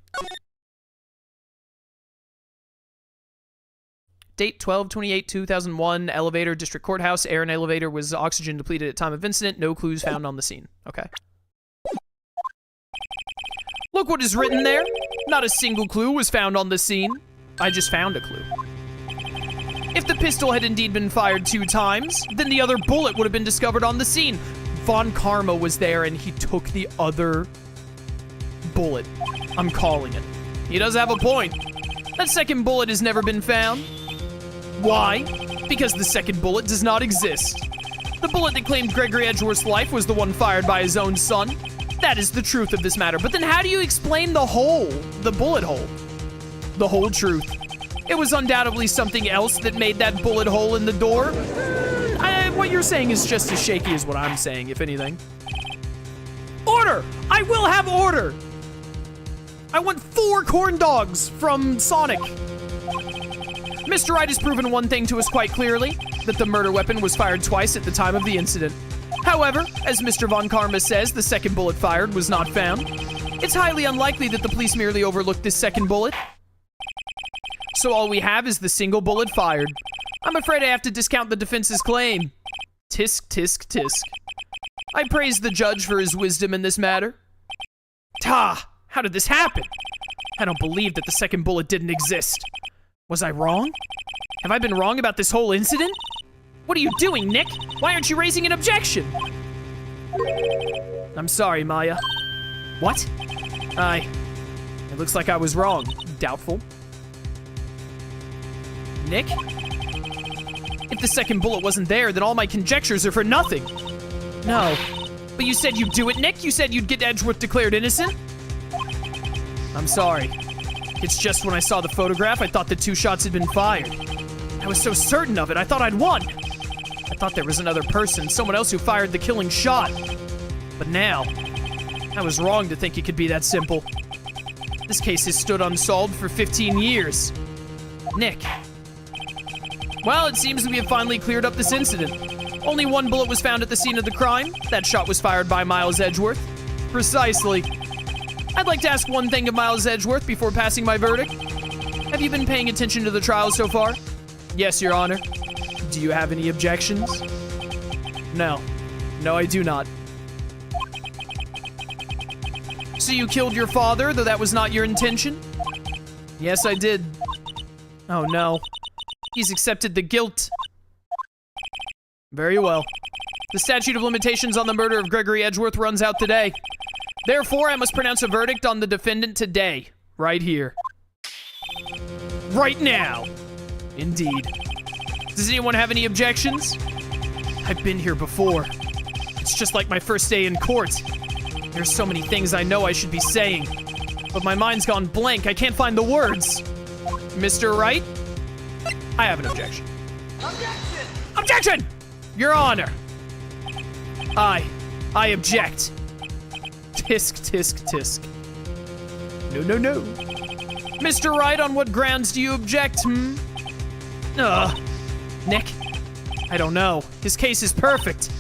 Date 12/28/2001, elevator, district courthouse, air in elevator was oxygen depleted at time of incident, no clues found on the scene. Okay. Look what is written there. Not a single clue was found on the scene. I just found a clue. If the pistol had indeed been fired 2 times, then the other bullet would have been discovered on the scene. Von Karma was there and he took the other bullet. I'm calling it. He does have a point. That second bullet has never been found. Why? Because the second bullet does not exist. The bullet that claimed Gregory Edgeworth's life was the one fired by his own son. That is the truth of this matter. But then how do you explain the hole? The bullet hole? The whole truth. It was undoubtedly something else that made that bullet hole in the door. What you're saying is just as shaky as what I'm saying, if anything. Order! I will have order! I want 4 corn dogs from Sonic. Mr. Wright has proven one thing to us quite clearly, that the murder weapon was fired twice at the time of the incident. However, as Mr. Von Karma says, the second bullet fired was not found. It's highly unlikely that the police merely overlooked this second bullet. So all we have is the single bullet fired. I'm afraid I have to discount the defense's claim. Tisk, tisk, tisk. I praise the judge for his wisdom in this matter. Ta! How did this happen? I don't believe that the second bullet didn't exist. Was I wrong? Have I been wrong about this whole incident? What are you doing, Nick? Why aren't you raising an objection? I'm sorry, Maya. What? It looks like I was wrong. Doubtful. Nick? If the second bullet wasn't there, then all my conjectures are for nothing. No. But you said you'd do it, Nick? You said you'd get Edgeworth declared innocent? I'm sorry. It's just when I saw the photograph, I thought the 2 shots had been fired. I was so certain of it, I thought I'd won. I thought there was another person, someone else who fired the killing shot. But now, I was wrong to think it could be that simple. This case has stood unsolved for 15 years. Nick. Well, it seems that we have finally cleared up this incident. Only 1 bullet was found at the scene of the crime. That shot was fired by Miles Edgeworth. Precisely. I'd like to ask one thing of Miles Edgeworth before passing my verdict. Have you been paying attention to the trial so far? Yes, Your Honor. Do you have any objections? No. No, I do not. So you killed your father, though that was not your intention? Yes, I did. Oh no. He's accepted the guilt. Very well. The statute of limitations on the murder of Gregory Edgeworth runs out today. Therefore, I must pronounce a verdict on the defendant today. Right here. Right now. Indeed. Does anyone have any objections? I've been here before. It's just like my first day in court. There's so many things I know I should be saying, but my mind's gone blank. I can't find the words. Mr. Wright? I have an objection. Objection! Objection! Your Honor. I object. Tisk, tisk, tisk. No, no, no. Mr. Wright, on what grounds do you object, Nick? I don't know. His case is perfect.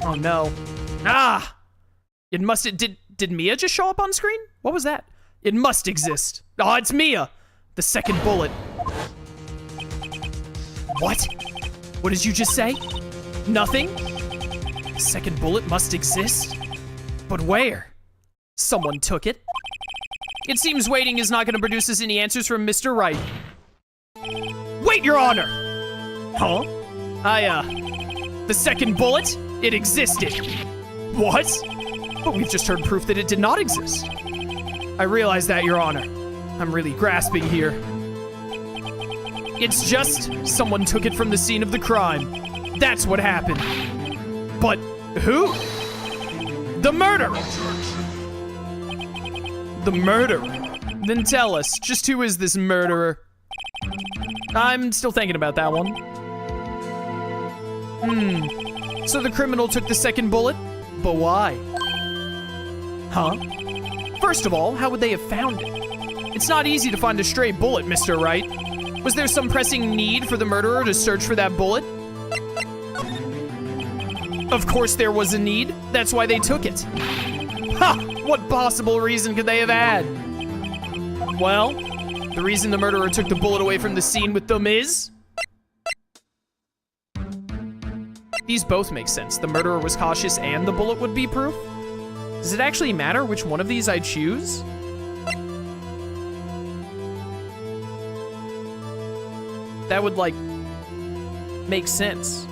Oh, no. It must... Did Mia just show up on screen? What was that? It must exist. Oh, it's Mia. The second bullet. What? What did you just say? Nothing? The second bullet must exist? But where? Someone took it. It seems waiting is not going to produce us any answers from Mr. Wright. Wait, Your Honor! Huh? The second bullet? It existed. What? But we've just heard proof that it did not exist. I realize that, Your Honor. I'm really grasping here. It's just someone took it from the scene of the crime. That's what happened. But who? The murderer! The murderer? Then tell us, just who is this murderer? I'm still thinking about that one. So the criminal took the second bullet? But why? Huh? First of all, how would they have found it? It's not easy to find a stray bullet, Mr. Wright. Was there some pressing need for the murderer to search for that bullet? Of course there was a need. That's why they took it. Ha! What possible reason could they have had? Well, the reason the murderer took the bullet away from the scene with them is... These both make sense. The murderer was cautious and the bullet would be proof? Does it actually matter which one of these I choose? That would, like, make sense.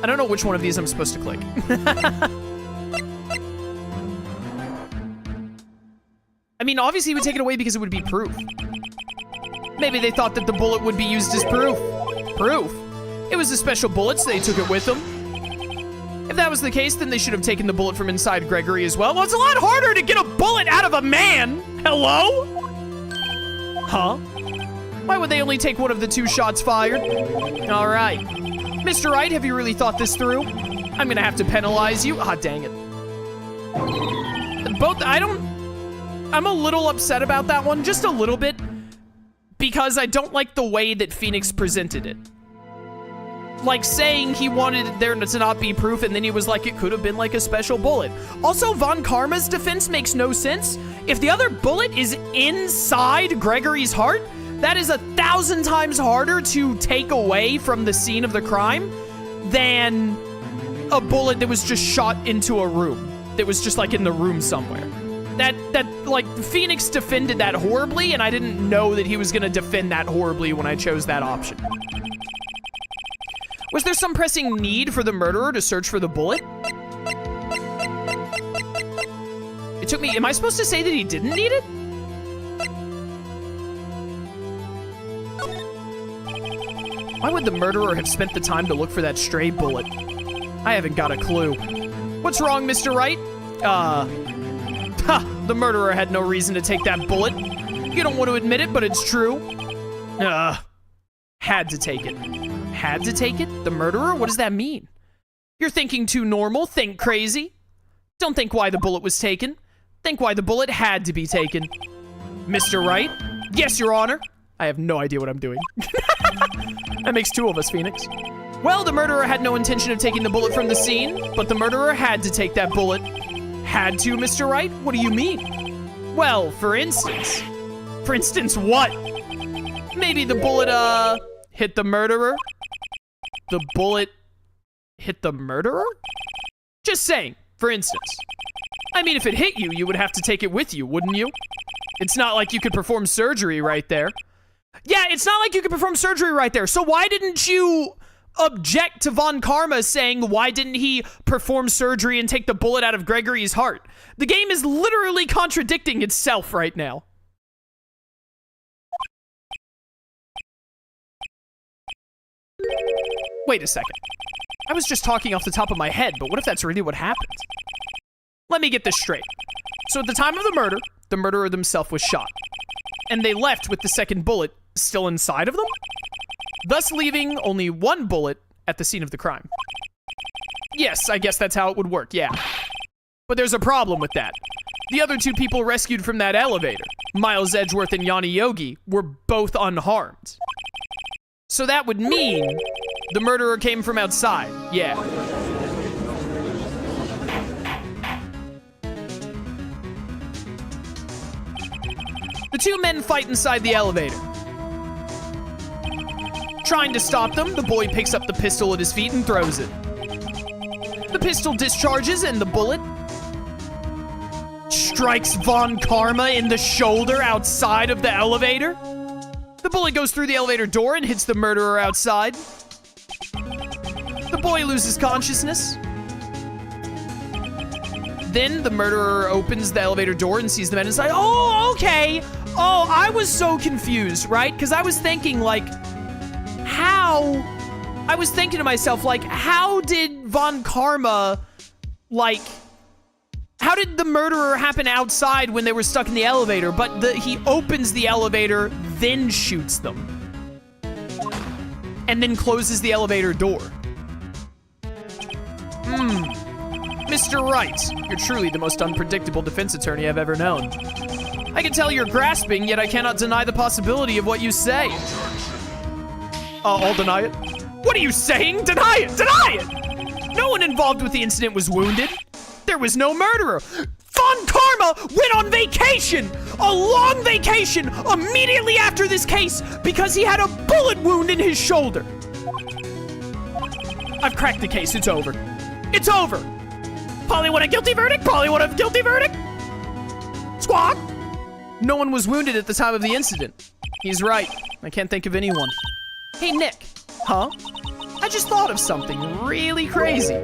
I don't know which one of these I'm supposed to click. I mean, obviously he would take it away because it would be proof. Maybe they thought that the bullet would be used as proof. Proof? It was a special bullet, so they took it with them. If that was the case, then they should have taken the bullet from inside Gregory as well. Well, it's a lot harder to get a bullet out of a man. Hello? Huh? Why would they only take one of the 2 shots fired? All right. Mr. Wright, have you really thought this through? I'm gonna have to penalize you. Ah, dang it. I'm a little upset about that one, just a little bit, because I don't like the way that Phoenix presented it. like saying he wanted there to not be proof, and then he was like, it could have been like a special bullet. Also, Von Karma's defense makes no sense. If the other bullet is inside Gregory's heart, that is 1,000 times harder to take away from the scene of the crime than a bullet that was just shot into a room. That was just like in the room somewhere. Like, Phoenix defended that horribly, and I didn't know that he was gonna defend that horribly when I chose that option. Was there some pressing need for the murderer to search for the bullet? It took me, am I supposed to say that he didn't need it? Why would the murderer have spent the time to look for that stray bullet? I haven't got a clue. What's wrong, Mr. Wright? The murderer had no reason to take that bullet. You don't want to admit it, but it's true. Had to take it. Had to take it? The murderer? What does that mean? You're thinking too normal. Think crazy. Don't think why the bullet was taken. Think why the bullet had to be taken. Mr. Wright? Yes, Your Honor. I have no idea what I'm doing. That makes two of us, Phoenix. Well, the murderer had no intention of taking the bullet from the scene, but the murderer had to take that bullet. Had to, Mr. Wright? What do you mean? Well, for instance. For instance, what? Maybe the bullet, hit the murderer? The bullet hit the murderer? Just saying, for instance. I mean, if it hit you, you would have to take it with you, wouldn't you? It's not like you could perform surgery right there. Yeah, it's not like you could perform surgery right there. So why didn't you object to Von Karma saying, why didn't he perform surgery and take the bullet out of Gregory's heart? The game is literally contradicting itself right now. Wait a second. I was just talking off the top of my head, but what if that's really what happened? Let me get this straight. So at the time of the murder, the murderer themselves was shot. And they left with the second bullet still inside of them, thus leaving only one bullet at the scene of the crime. Yes, I guess that's how it would work, yeah. But there's a problem with that. The other two people rescued from that elevator, Miles Edgeworth and Yanni Yogi, were both unharmed. So that would mean the murderer came from outside, yeah. The two men fight inside the elevator. Trying to stop them, the boy picks up the pistol at his feet and throws it. The pistol discharges and the bullet strikes Von Karma in the shoulder outside of the elevator. The bullet goes through the elevator door and hits the murderer outside. The boy loses consciousness. Then the murderer opens the elevator door and sees the men inside. Oh, okay. Oh, I was so confused, right? Because I was thinking, like, I was thinking to myself, like, how did Von Karma, like, how did the murderer happen outside when they were stuck in the elevator? But he opens the elevator, then shoots them. And then closes the elevator door. Mr. Wright, you're truly the most unpredictable defense attorney I've ever known. I can tell you're grasping, yet I cannot deny the possibility of what you say. I'll deny it. What are you saying? Deny it! Deny it! No one involved with the incident was wounded. There was no murderer. Von Karma went on vacation! A long vacation immediately after this case because he had a bullet wound in his shoulder. I've cracked the case. It's over. It's over. Polly want a guilty verdict? Polly want a guilty verdict? Squawk! No one was wounded at the time of the incident. He's right. I can't think of anyone. Hey, Nick. Huh? I just thought of something really crazy.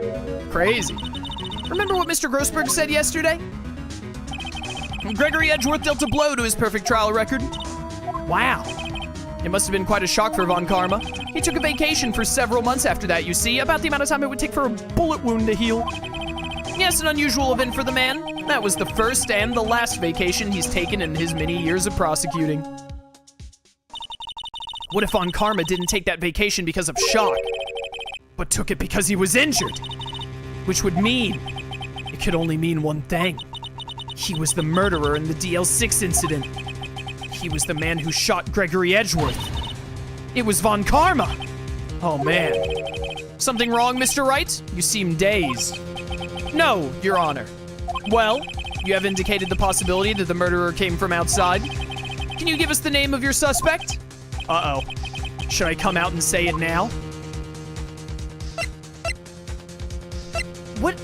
Crazy? Remember what Mr. Grossberg said yesterday? Gregory Edgeworth dealt a blow to his perfect trial record. Wow. It must have been quite a shock for Von Karma. He took a vacation for several months after that, you see, about the amount of time it would take for a bullet wound to heal. Yes, an unusual event for the man. That was the first and the last vacation he's taken in his many years of prosecuting. What if Von Karma didn't take that vacation because of shock, but took it because he was injured? Which would mean, it could only mean one thing. He was the murderer in the DL-6 incident. He was the man who shot Gregory Edgeworth. It was Von Karma. Oh, man. Something wrong, Mr. Wright? You seem dazed. No, Your Honor. Well, you have indicated the possibility that the murderer came from outside. Can you give us the name of your suspect? Uh-oh. Should I come out and say it now? What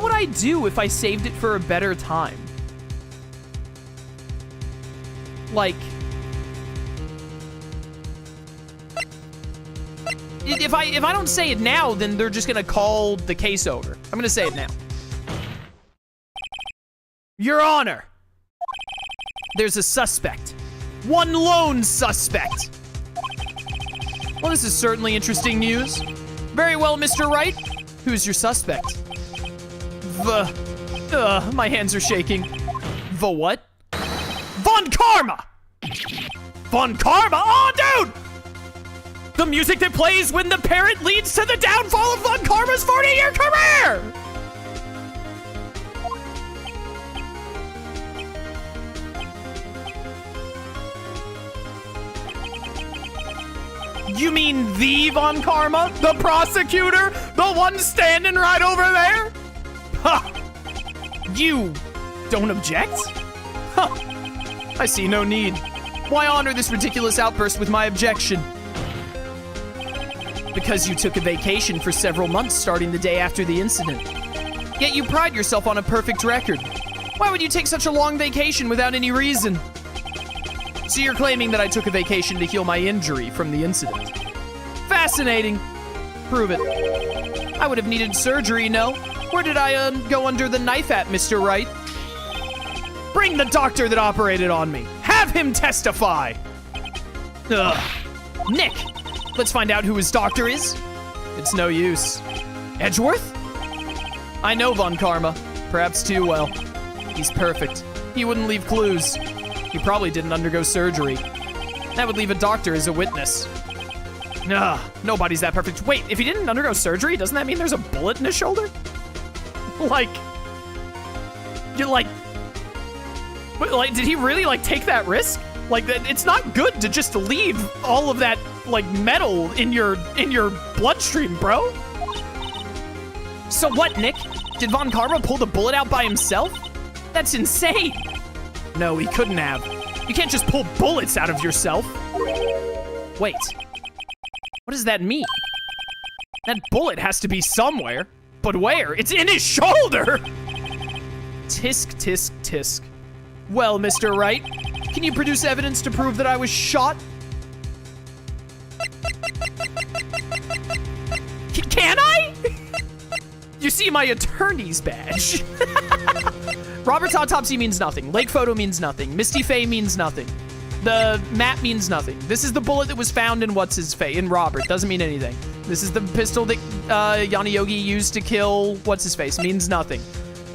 would I do if I saved it for a better time? Like, if I don't say it now, then they're just gonna call the case over. I'm gonna say it now. Your Honor, there's a suspect. One lone suspect. Well, this is certainly interesting news. Very well, Mr. Wright. Who's your suspect? My hands are shaking. The what? Von Karma! Von Karma? Oh, dude! The music that plays when the parrot leads to the downfall of Von Karma's 40-year career! You mean the Von Karma? The prosecutor? The one standing right over there? Ha! You don't object? Huh. I see no need. Why honor this ridiculous outburst with my objection? Because you took a vacation for several months starting the day after the incident. Yet you pride yourself on a perfect record. Why would you take such a long vacation without any reason? So you're claiming that I took a vacation to heal my injury from the incident. Fascinating. Prove it. I would have needed surgery, no? Where did I go under the knife at, Mr. Wright? Bring the doctor that operated on me. Have him testify. Ugh. Nick, let's find out who his doctor is. It's no use. Edgeworth? I know Von Karma, perhaps too well. He's perfect. He wouldn't leave clues. He probably didn't undergo surgery. That would leave a doctor as a witness. Ugh, nobody's that perfect. Wait, if he didn't undergo surgery, doesn't that mean there's a bullet in his shoulder? Like, did he really, take that risk? Like, it's not good to just leave all of that, metal in your bloodstream, bro. So what, Nick? Did Von Karma pull the bullet out by himself? That's insane. No, he couldn't have. You can't just pull bullets out of yourself. Wait. What does that mean? That bullet has to be somewhere. But where? It's in his shoulder! Tisk, tisk, tisk. Well, Mr. Wright, can you produce evidence to prove that I was shot? Can I? You see my attorney's badge. Robert's autopsy means nothing. Lake photo means nothing. Misty Fey means nothing. The map means nothing. This is the bullet that was found in what's-his-face, in Robert. Doesn't mean anything. This is the pistol that Yanni Yogi used to kill what's-his-face. Means nothing.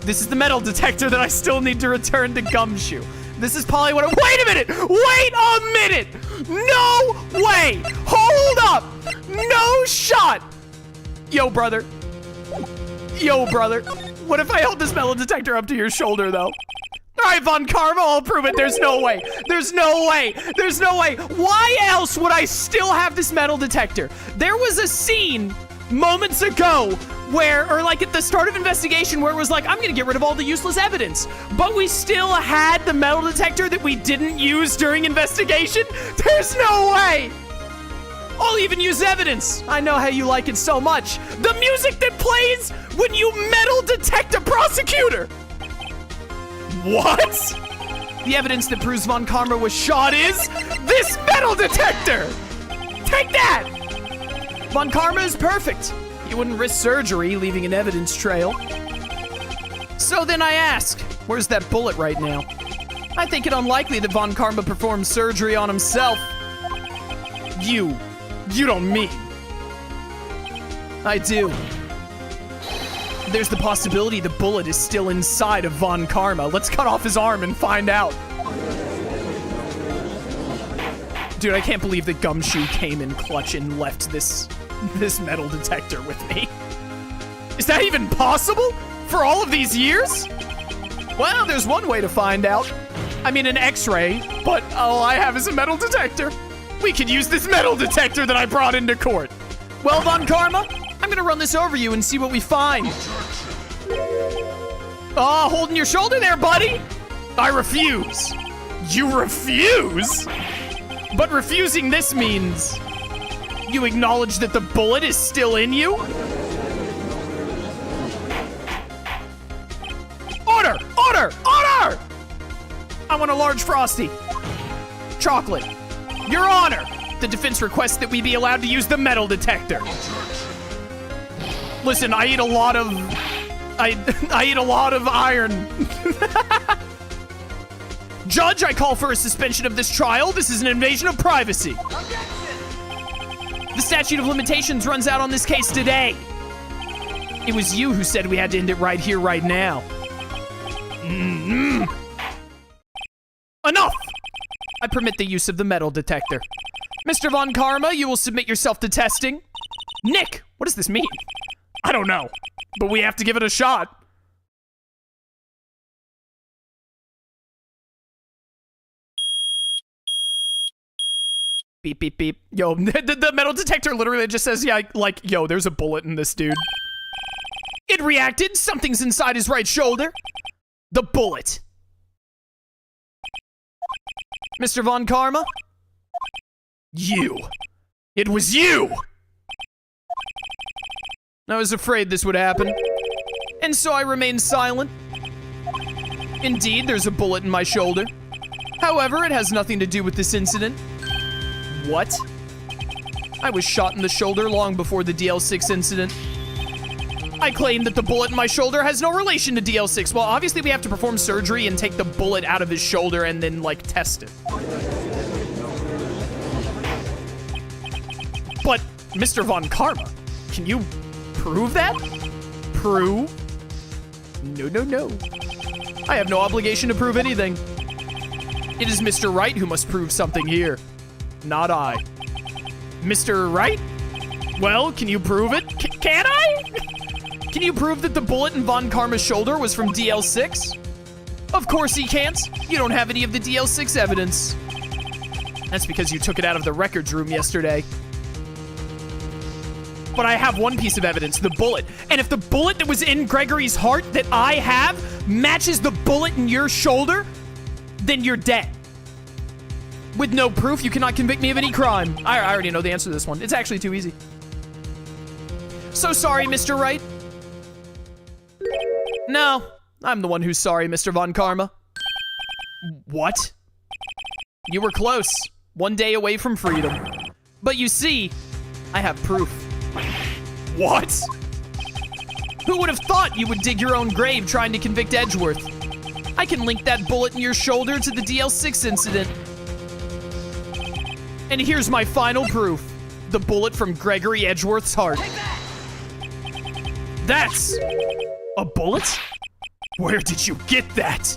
This is the metal detector that I still need to return to Gumshoe. This is probably what wait a minute! Wait a minute! No way! Hold up! No shot! Yo, brother. Yo, brother. What if I held this metal detector up to your shoulder, though? All right, Von Karma, I'll prove it. There's no way. There's no way. There's no way. Why else would I still have this metal detector? There was a scene moments ago where, or at the start of investigation where it was like, I'm gonna get rid of all the useless evidence. But we still had the metal detector that we didn't use during investigation? There's no way. I'll even use evidence. I know how you like it so much. The music that plays when you metal detect a prosecutor. What? The evidence that proves Von Karma was shot is this metal detector! Take that! Von Karma is perfect. He wouldn't risk surgery, leaving an evidence trail. So then I ask, where's that bullet right now? I think it unlikely that Von Karma performed surgery on himself. You don't mean. I do. There's the possibility the bullet is still inside of Von Karma. Let's cut off his arm and find out. Dude, I can't believe that Gumshoe came in clutch and left this metal detector with me. Is that even possible? For all of these years? Well, there's one way to find out. I mean, an X-ray, but all I have is a metal detector. We could use this metal detector that I brought into court. Well, Von Karma, I'm gonna run this over you and see what we find. Oh, holding your shoulder there, buddy. I refuse. You refuse? But refusing this means you acknowledge that the bullet is still in you? Order! Order! Order! I want a large Frosty. Chocolate. Your Honor, the defense requests that we be allowed to use the metal detector. Listen, I eat a lot of... I eat a lot of iron. Judge, I call for a suspension of this trial. This is an invasion of privacy. The statute of limitations runs out on this case today. It was you who said we had to end it right here, right now. Enough! I permit the use of the metal detector. Mr. Von Karma, you will submit yourself to testing. Nick, what does this mean? I don't know, but we have to give it a shot. Beep, beep, beep. Yo, the metal detector literally just says, yeah, like, yo, there's a bullet in this dude. It reacted. Something's inside his right shoulder. The bullet. Mr. Von Karma? You. It was you! I was afraid this would happen, and so I remained silent. Indeed, there's a bullet in my shoulder. However, it has nothing to do with this incident. What? I was shot in the shoulder long before the DL-6 incident. I claim that the bullet in my shoulder has no relation to DL-6. Well, obviously we have to perform surgery and take the bullet out of his shoulder and then, like, test it. But, Mr. Von Karma, can you prove that? Prove? No, no, no. I have no obligation to prove anything. It is Mr. Wright who must prove something here, not I. Mr. Wright? Well, can you prove it? Can I? Can you prove that the bullet in Von Karma's shoulder was from DL-6? Of course he can't. You don't have any of the DL-6 evidence. That's because you took it out of the records room yesterday. But I have one piece of evidence, the bullet. And if the bullet that was in Gregory's heart that I have matches the bullet in your shoulder, then you're dead. With no proof, you cannot convict me of any crime. I already know the answer to this one. It's actually too easy. So sorry, Mr. Wright. No, I'm the one who's sorry, Mr. Von Karma. What? You were close. One day away from freedom. But you see, I have proof. What? Who would have thought you would dig your own grave trying to convict Edgeworth? I can link that bullet in your shoulder to the DL-6 incident. And here's my final proof. The bullet from Gregory Edgeworth's heart. That's a bullet? Where did you get that?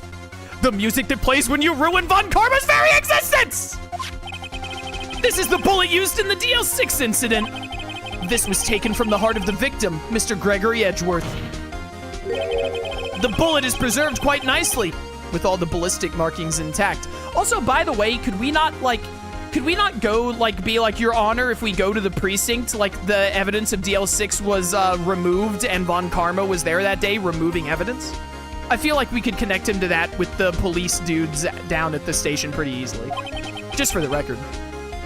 The music that plays when you ruin Von Karma's very existence! This is the bullet used in the DL-6 incident. This was taken from the heart of the victim, Mr. Gregory Edgeworth. The bullet is preserved quite nicely, with all the ballistic markings intact. Also, by the way, could we not go, be like, Your Honor, if we go to the precinct, like, the evidence of DL-6 was, removed and Von Karma was there that day removing evidence? I feel like we could connect him to that with the police dudes down at the station pretty easily. Just for the record.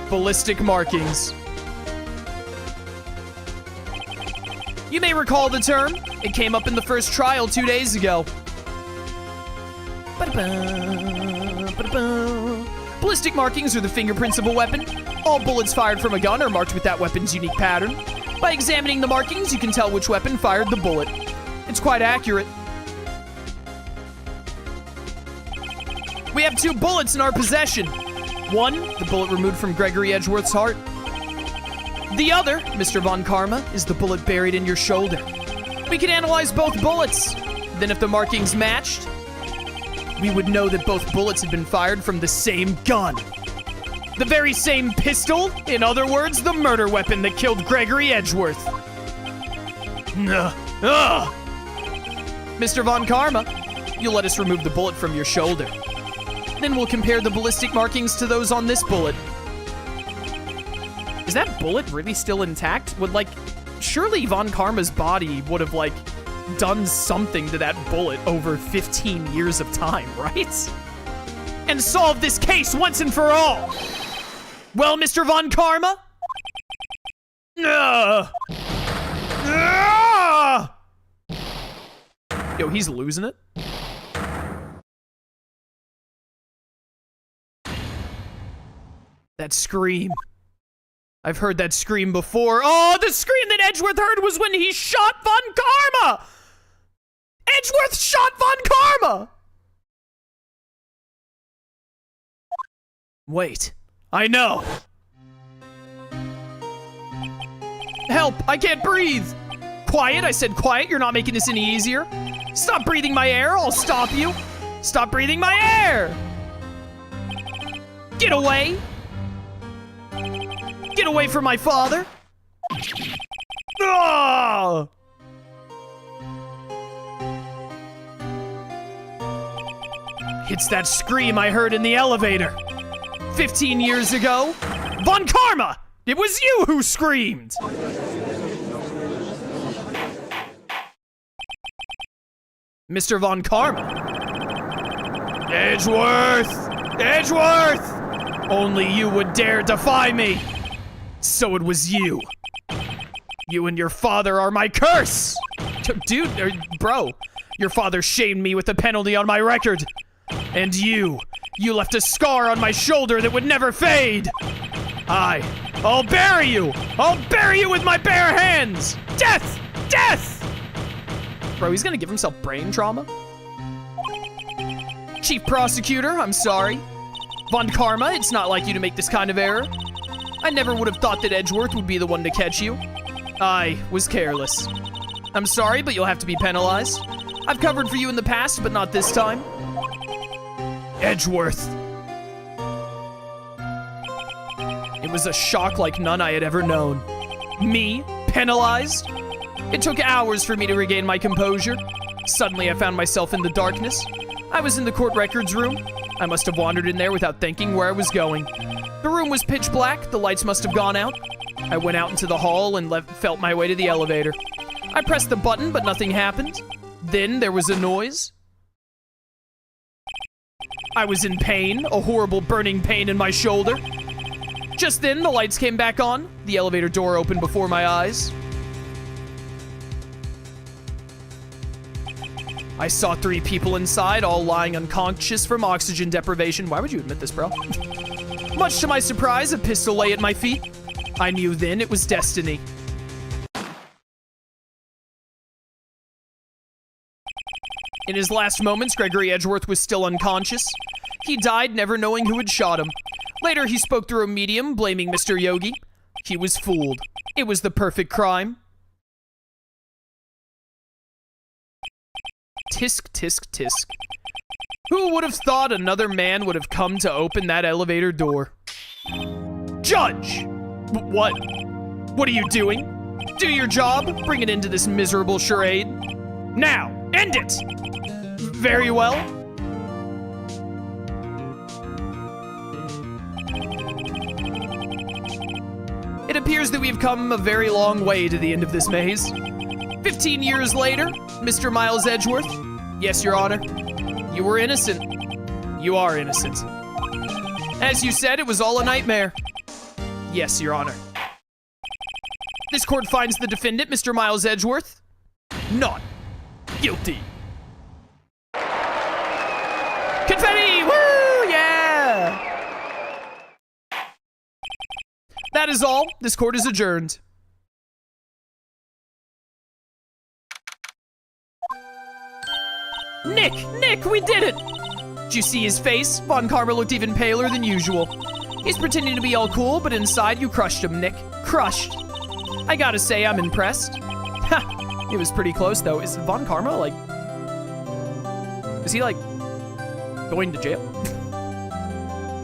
Ballistic markings. You may recall the term. It came up in the first trial 2 days ago. Ballistic markings are the fingerprints of a weapon. All bullets fired from a gun are marked with that weapon's unique pattern. By examining the markings, you can tell which weapon fired the bullet. It's quite accurate. We have 2 bullets in our possession. One, the bullet removed from Gregory Edgeworth's heart. The other, Mr. Von Karma, is the bullet buried in your shoulder. We can analyze both bullets. Then if the markings matched, we would know that both bullets had been fired from the same gun. The very same pistol, in other words, the murder weapon that killed Gregory Edgeworth. Mr. Von Karma, you'll let us remove the bullet from your shoulder. Then we'll compare the ballistic markings to those on this bullet. Is that bullet really still intact? Would, like, surely Von Karma's body would have, like, done something to that bullet over 15 years of time, right? And solve this case once and for all. Well, Mr. Von Karma? Yo, he's losing it. That scream. I've heard that scream before. Oh, the scream that Edgeworth heard was when he shot Von Karma! Edgeworth shot Von Karma! Wait, I know. Help, I can't breathe. Quiet, I said quiet, you're not making this any easier. Stop breathing my air, I'll stop you. Stop breathing my air. Get away. Get away from my father. Ah! It's that scream I heard in the elevator. 15 years ago. Von Karma! It was you who screamed! Mr. Von Karma. Edgeworth! Edgeworth! Only you would dare defy me! So it was you. You and your father are my curse! Dude, bro, your father shamed me with the penalty on my record. And you left a scar on my shoulder that would never fade. I'll bury you! I'll bury you with my bare hands! Death! Death! Bro, he's gonna give himself brain trauma? Chief Prosecutor, I'm sorry. Von Karma, it's not like you to make this kind of error. I never would have thought that Edgeworth would be the one to catch you. I was careless. I'm sorry, but you'll have to be penalized. I've covered for you in the past, but not this time. Edgeworth. It was a shock like none I had ever known. Me? Penalized? It took hours for me to regain my composure. Suddenly I found myself in the darkness. I was in the court records room. I must have wandered in there without thinking where I was going. The room was pitch black, the lights must have gone out. I went out into the hall and felt my way to the elevator. I pressed the button, but nothing happened. Then there was a noise. I was in pain, a horrible burning pain in my shoulder. Just then, the lights came back on. The elevator door opened before my eyes. I saw 3 people inside, all lying unconscious from oxygen deprivation. Why would you admit this, bro? Much to my surprise, a pistol lay at my feet. I knew then it was destiny. In his last moments, Gregory Edgeworth was still unconscious. He died never knowing who had shot him. Later, he spoke through a medium, blaming Mr. Yogi. He was fooled. It was the perfect crime. Tisk, tisk, tisk. Who would have thought another man would have come to open that elevator door? Judge! What? What are you doing? Do your job. Bring it into this miserable charade. Now, end it! Very well. It appears that we've come a very long way to the end of this maze. 15 years later, Mr. Miles Edgeworth. Yes, Your Honor. You were innocent. You are innocent. As you said, it was all a nightmare. Yes, Your Honor. This court finds the defendant, Mr. Miles Edgeworth, not guilty. Confetti! Woo! Yeah! That is all. This court is adjourned. Nick, we did it! Did you see his face? Von Karma looked even paler than usual. He's pretending to be all cool, but inside you crushed him, Nick. Crushed. I gotta say, I'm impressed. Ha! It was pretty close, though. Is Von Karma, like... Is he, like, going to jail?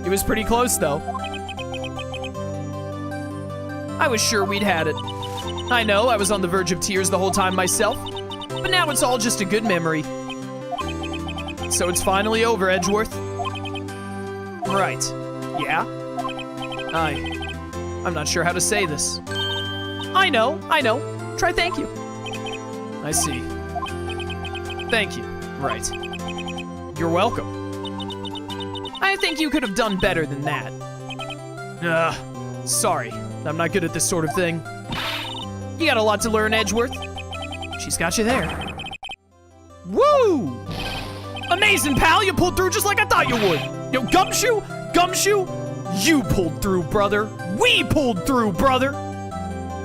It was pretty close, though. I was sure we'd had it. I know, I was on the verge of tears the whole time myself. But now it's all just a good memory. So it's finally over, Edgeworth. Right. Yeah? I'm not sure how to say this. I know. Try thank you. I see. Thank you. Right. You're welcome. I think you could have done better than that. Sorry. I'm not good at this sort of thing. You got a lot to learn, Edgeworth. She's got you there. Woo! Amazing, pal. You pulled through just like I thought you would. Yo, Gumshoe, you pulled through, brother. We pulled through, brother.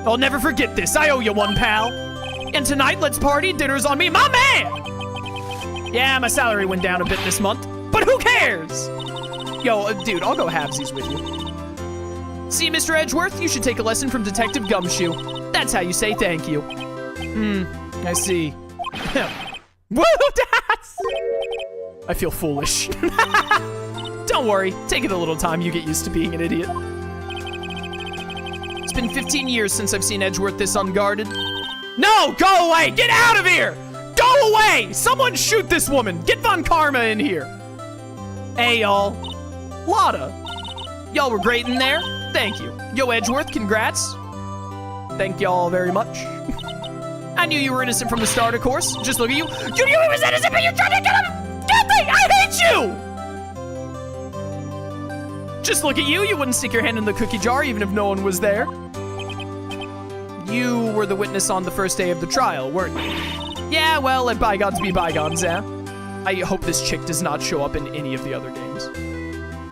I'll never forget this. I owe you one, pal. And tonight, let's party. Dinner's on me. My man! Yeah, my salary went down a bit this month, but who cares? Yo, dude, I'll go halvesies with you. See, Mr. Edgeworth, you should take a lesson from Detective Gumshoe. That's how you say thank you. I see. Woo, I feel foolish. Don't worry, take it a little time, you get used to being an idiot. It's been 15 years since I've seen Edgeworth this unguarded. No, go away, get out of here! Go away! Someone shoot this woman! Get Von Karma in here! Hey, y'all. Lotta. Y'all were great in there. Thank you. Yo, Edgeworth, congrats. Thank y'all very much. I knew you were innocent from the start, of course. Just look at you. You knew he was innocent, but you tried to get him! Get me! I hate you! Just look at you. You wouldn't stick your hand in the cookie jar even if no one was there. You were the witness on the first day of the trial, weren't you? Yeah, well, let bygones be bygones, eh? I hope this chick does not show up in any of the other games.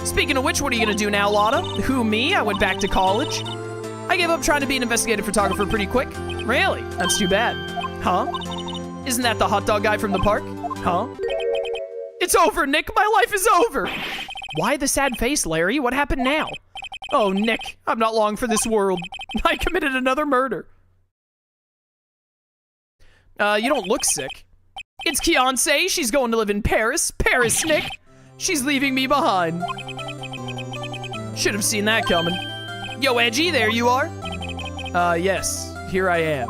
Speaking of which, what are you gonna do now, Lotta? Who, me? I went back to college. I gave up trying to be an investigative photographer pretty quick. Really? That's too bad. Huh? Isn't that the hot dog guy from the park? Huh? It's over, Nick. My life is over. Why the sad face, Larry? What happened now? Oh, Nick, I'm not long for this world. I committed another murder. You don't look sick. It's Kiance. She's going to live in Paris. Paris, Nick. She's leaving me behind. Should have seen that coming. Yo, Edgy, there you are. Yes, here I am.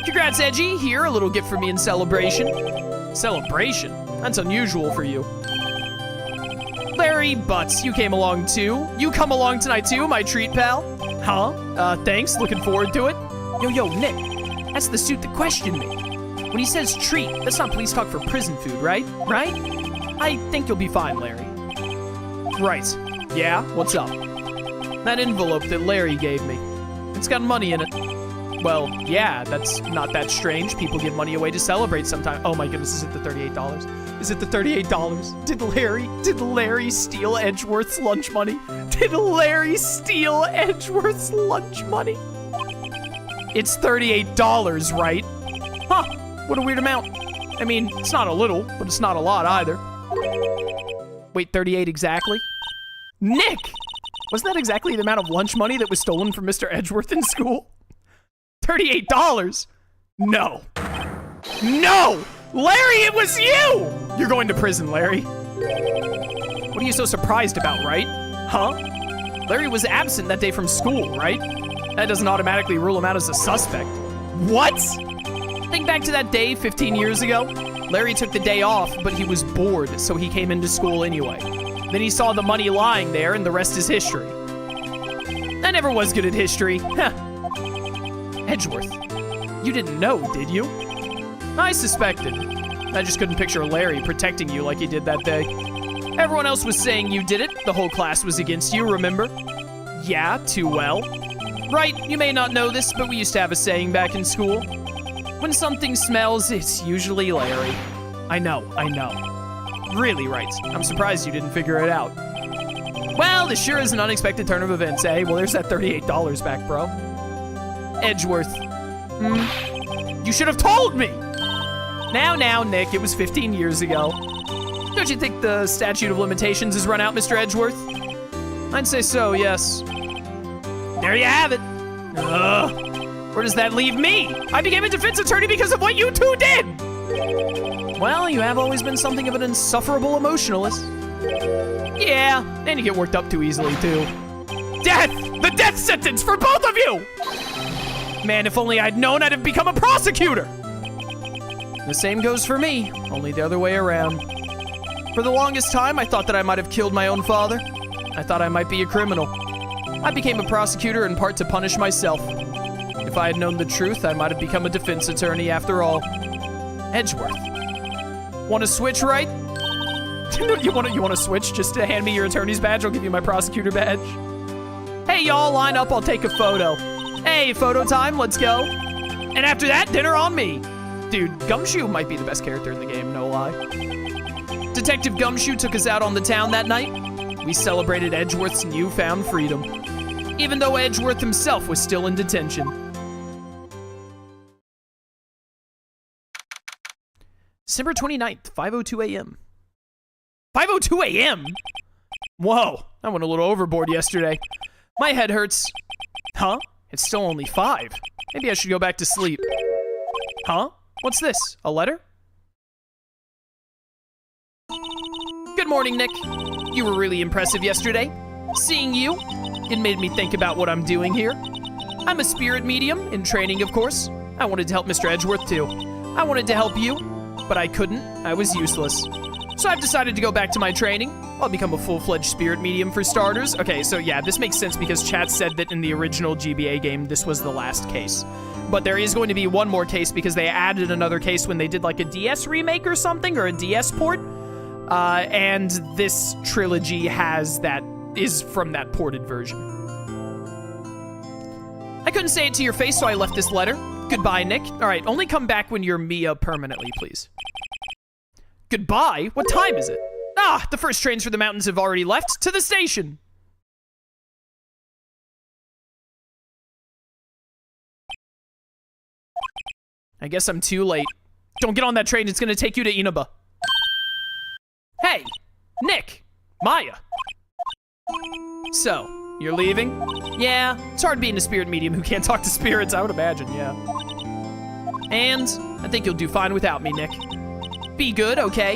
Congrats, Edgy. Here, a little gift for me in celebration. Celebration? That's unusual for you. Larry Butts, you came along too. You come along tonight too, my treat pal. Huh? Thanks, looking forward to it. Yo, Nick, that's the suit that questioned me. When he says treat, that's not police talk for prison food, right? Right? I think you'll be fine, Larry. Right. Yeah, what's up? That envelope that Larry gave me. It's got money in it. Well, yeah, that's not that strange. People give money away to celebrate sometime. Oh my goodness, is it the $38? Is it the $38? Did Larry steal Edgeworth's lunch money? Did Larry steal Edgeworth's lunch money? It's $38, right? Huh, what a weird amount. I mean, it's not a little, but it's not a lot either. Wait, 38 exactly? Nick! Wasn't that exactly the amount of lunch money that was stolen from Mr. Edgeworth in school? $38? No. No! Larry, it was you! You're going to prison, Larry. What are you so surprised about, right? Huh? Larry was absent that day from school, right? That doesn't automatically rule him out as a suspect. What? Think back to that day 15 years ago. Larry took the day off, but he was bored, so he came into school anyway. Then he saw the money lying there, and the rest is history. I never was good at history. Huh. Edgeworth, you didn't know, did you? I suspected. I just couldn't picture Larry protecting you like he did that day. Everyone else was saying you did it. The whole class was against you, remember? Yeah, too well. Right, you may not know this, but we used to have a saying back in school. When something smells, it's usually Larry. I know. Really right. I'm surprised you didn't figure it out. Well, this sure is an unexpected turn of events, eh? Well, there's that $38 back, bro. Edgeworth. You should have told me! Now, Nick, it was 15 years ago. Don't you think the statute of limitations has run out, Mr. Edgeworth? I'd say so, yes. There you have it. Where does that leave me? I became a defense attorney because of what you two did! Well, you have always been something of an insufferable emotionalist. Yeah, and you get worked up too easily, too. Death! The death sentence for both of you! Man, if only I'd known, I'd have become a prosecutor! The same goes for me, only the other way around. For the longest time, I thought that I might have killed my own father. I thought I might be a criminal. I became a prosecutor in part to punish myself. If I had known the truth, I might have become a defense attorney after all. Edgeworth. Want to switch, right? you want to switch just to hand me your attorney's badge? I'll give you my prosecutor badge. Hey, y'all, line up. I'll take a photo. Hey, photo time. Let's go. And after that, dinner on me. Dude, Gumshoe might be the best character in the game, no lie. Detective Gumshoe took us out on the town that night. We celebrated Edgeworth's newfound freedom, even though Edgeworth himself was still in detention. December 29th, 5:02 a.m. 5:02 a.m.? Whoa, I went a little overboard yesterday. My head hurts. Huh? It's still only 5. Maybe I should go back to sleep. Huh? What's this? A letter? Good morning, Nick. You were really impressive yesterday. Seeing you, it made me think about what I'm doing here. I'm a spirit medium, in training, of course. I wanted to help Mr. Edgeworth, too. I wanted to help you, but I couldn't. I was useless. So I've decided to go back to my training. I'll become a full-fledged spirit medium for starters. Okay, so yeah, this makes sense because chat said that in the original GBA game, this was the last case. But there is going to be one more case because they added another case when they did like a DS remake or something, or a DS port. And this trilogy is from that ported version. I couldn't say it to your face, so I left this letter. Goodbye, Nick. All right, only come back when you're Mia permanently, please. Goodbye? What time is it? Ah, the first trains for the mountains have already left. To the station! I guess I'm too late. Don't get on that train, it's gonna take you to Inaba. Hey! Nick! Maya! So, you're leaving? Yeah, it's hard being a spirit medium who can't talk to spirits, I would imagine, yeah. And I think you'll do fine without me, Nick. Be good, okay?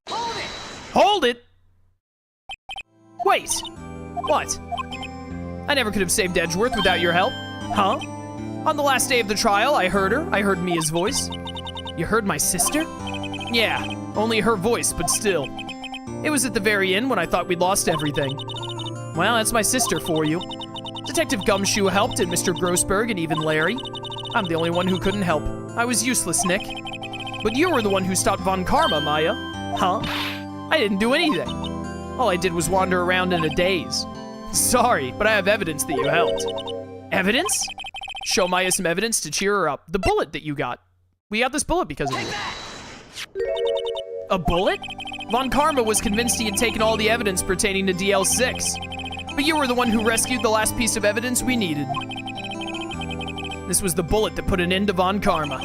Hold it! Hold it? Wait. What? I never could have saved Edgeworth without your help. Huh? On the last day of the trial, I heard her. I heard Mia's voice. You heard my sister? Yeah, only her voice, but still. It was at the very end when I thought we'd lost everything. Well, that's my sister for you. Detective Gumshoe helped, and Mr. Grossberg, and even Larry. I'm the only one who couldn't help. I was useless, Nick. But you were the one who stopped Von Karma, Maya. Huh? I didn't do anything. All I did was wander around in a daze. Sorry, but I have evidence that you helped. Evidence? Show Maya some evidence to cheer her up. The bullet that you got. We got this bullet because of you. A bullet? Von Karma was convinced he had taken all the evidence pertaining to DL-6. But you were the one who rescued the last piece of evidence we needed. This was the bullet that put an end to Von Karma.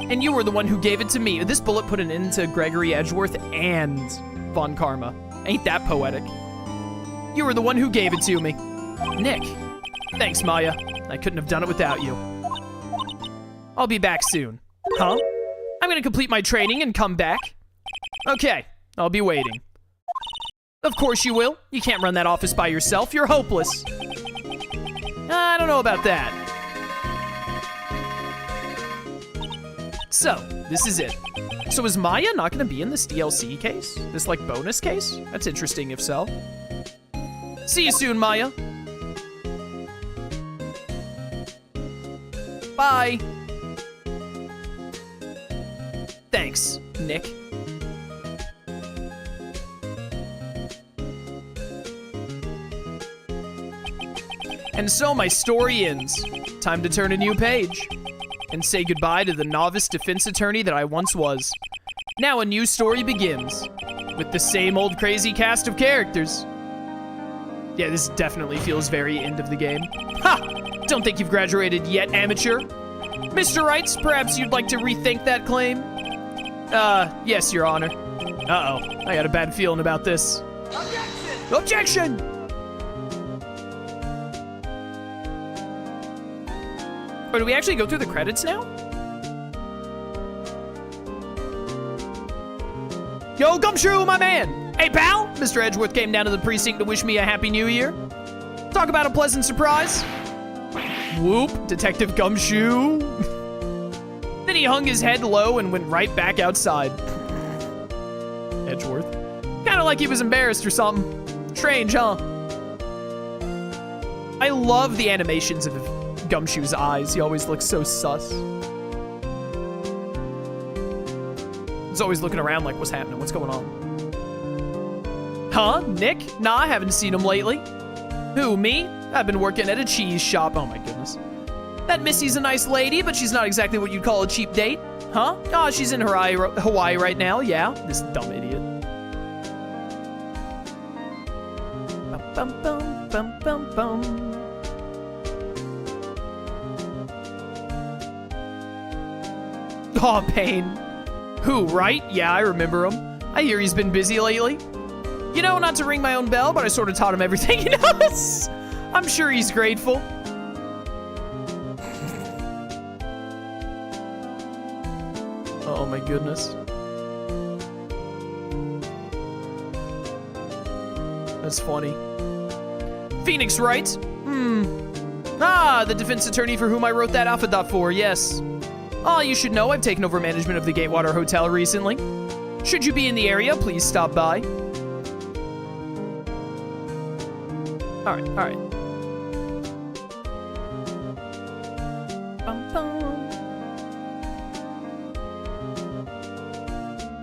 And you were the one who gave it to me. This bullet put an end to Gregory Edgeworth and Von Karma. Ain't that poetic? You were the one who gave it to me. Nick. Thanks, Maya. I couldn't have done it without you. I'll be back soon. Huh? I'm gonna complete my training and come back. Okay, I'll be waiting. Of course you will. You can't run that office by yourself. You're hopeless. I don't know about that. So, this is it. So is Maya not gonna be in this DLC case? This, like, bonus case? That's interesting if so. See you soon, Maya. Bye. Thanks, Nick. And so my story ends. Time to turn a new page. And say goodbye to the novice defense attorney that I once was. Now a new story begins. With the same old crazy cast of characters. Yeah, this definitely feels very end of the game. Ha! Don't think you've graduated yet, amateur. Mr. Wright, perhaps you'd like to rethink that claim? Yes, Your Honor. Uh-oh, I got a bad feeling about this. Objection! Objection! Or do we actually go through the credits now? Yo, Gumshoe, my man! Hey, pal! Mr. Edgeworth came down to the precinct to wish me a happy new year. Talk about a pleasant surprise. Whoop, Detective Gumshoe. Then he hung his head low and went right back outside. Edgeworth. Kinda like he was embarrassed or something. Strange, huh? I love the animations of Gumshoe's eyes. He always looks so sus. He's always looking around like, what's happening? What's going on? Huh? Nick? Nah, I haven't seen him lately. Who, me? I've been working at a cheese shop. Oh my goodness. That Missy's a nice lady, but she's not exactly what you'd call a cheap date. Huh? Oh, she's in Hawaii right now. Yeah, this dumb idiot. Bum, bum, bum, bum, bum. Oh, Pain. Who, Wright? Yeah, I remember him. I hear he's been busy lately. You know, not to ring my own bell, but I sort of taught him everything he knows. I'm sure he's grateful. Oh my goodness. That's funny. Phoenix Wright? Ah, the defense attorney for whom I wrote that alpha dot for, yes. Oh, you should know I've taken over management of the Gatewater Hotel recently. Should you be in the area, please stop by. Alright, alright.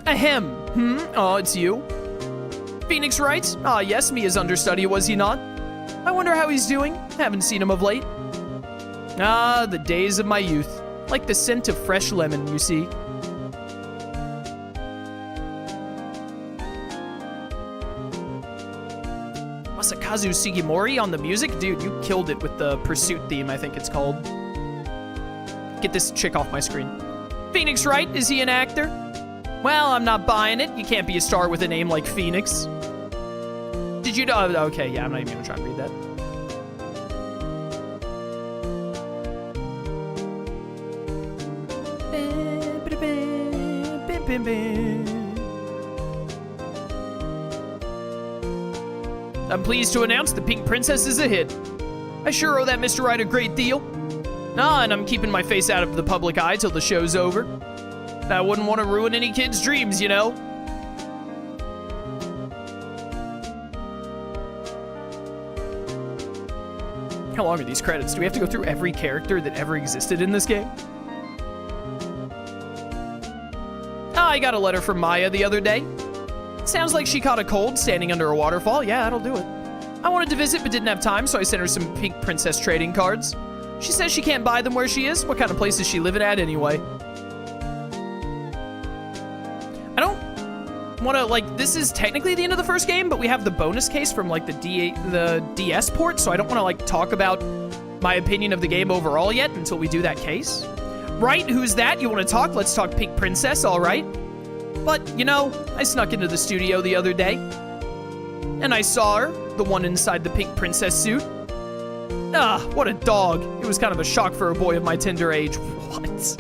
Ahem. Oh, it's you. Phoenix Wright? Ah, yes, Mia's understudy, was he not? I wonder how he's doing. Haven't seen him of late. Ah, the days of my youth. Like the scent of fresh lemon, you see. Masakazu Sugimori on the music? Dude, you killed it with the Pursuit theme, I think it's called. Get this chick off my screen. Phoenix Wright, is he an actor? Well, I'm not buying it. You can't be a star with a name like Phoenix. Did you know? Okay, yeah, I'm not even gonna try and read that. I'm pleased to announce the Pink Princess is a hit. I sure owe that Mr. Wright a great deal. Ah, and I'm keeping my face out of the public eye till the show's over. I wouldn't want to ruin any kid's dreams, you know? How long are these credits? Do we have to go through every character that ever existed in this game? Ah, I got a letter from Maya the other day. Sounds like she caught a cold standing under a waterfall. Yeah, that'll do it. I wanted to visit but didn't have time, so I sent her some Pink Princess trading cards. She says she can't buy them where she is. What kind of place is she living at anyway? I don't want to, like, this is technically the end of the first game, but we have the bonus case from, like, the DS port, so I don't want to, like, talk about my opinion of the game overall yet until we do that case. Right, who's that? You want to talk? Let's talk Pink Princess, all right? But, you know, I snuck into the studio the other day, and I saw her, the one inside the Pink Princess suit. Ah, what a dog. It was kind of a shock for a boy of my tender age. What?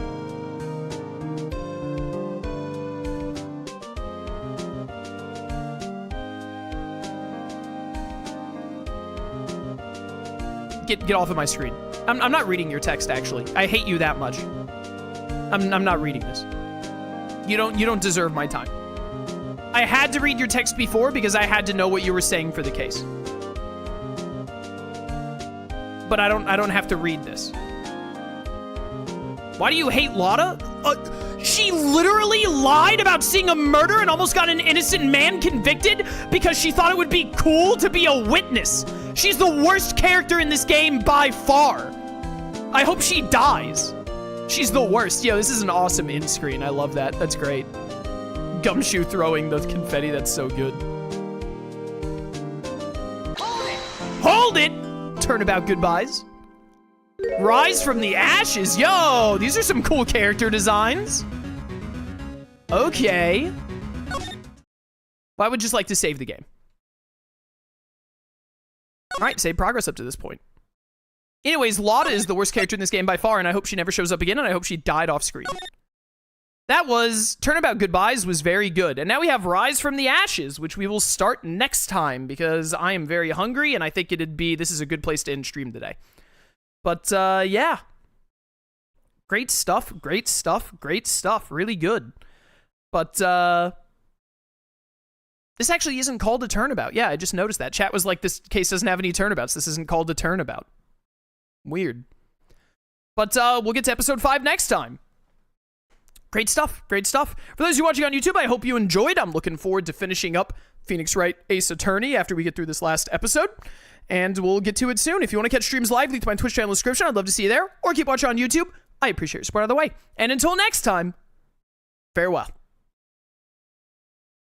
Get off of my screen. I'm not reading your text, actually. I hate you that much. I'm not reading this. You don't deserve my time. I had to read your text before because I had to know what you were saying for the case. But I don't have to read this. Why do you hate Lotta? She literally lied about seeing a murder and almost got an innocent man convicted because she thought it would be cool to be a witness. She's the worst character in this game by far. I hope she dies. She's the worst. Yo, this is an awesome end screen. I love that. That's great. Gumshoe throwing the confetti. That's so good. Hold it! Hold it! Turnabout goodbyes. Rise from the ashes. Yo, these are some cool character designs. Okay. Well, I would just like to save the game. All right, save progress up to this point. Anyways, Lotta is the worst character in this game by far, and I hope she never shows up again, and I hope she died off screen. That was Turnabout Goodbyes was very good. And now we have Rise from the Ashes, which we will start next time because I am very hungry, and I think this is a good place to end stream today. But, yeah. Great stuff, great stuff, great stuff. Really good. But, This actually isn't called a turnabout. Yeah, I just noticed that. Chat was like, this case doesn't have any turnabouts. This isn't called a turnabout. Weird. But we'll get to episode 5 next time. Great stuff. Great stuff. For those of you watching on YouTube, I hope you enjoyed. I'm looking forward to finishing up Phoenix Wright Ace Attorney after we get through this last episode. And we'll get to it soon. If you want to catch streams live, link to my Twitch channel description. I'd love to see you there. Or keep watching on YouTube. I appreciate your support either way. And until next time, farewell.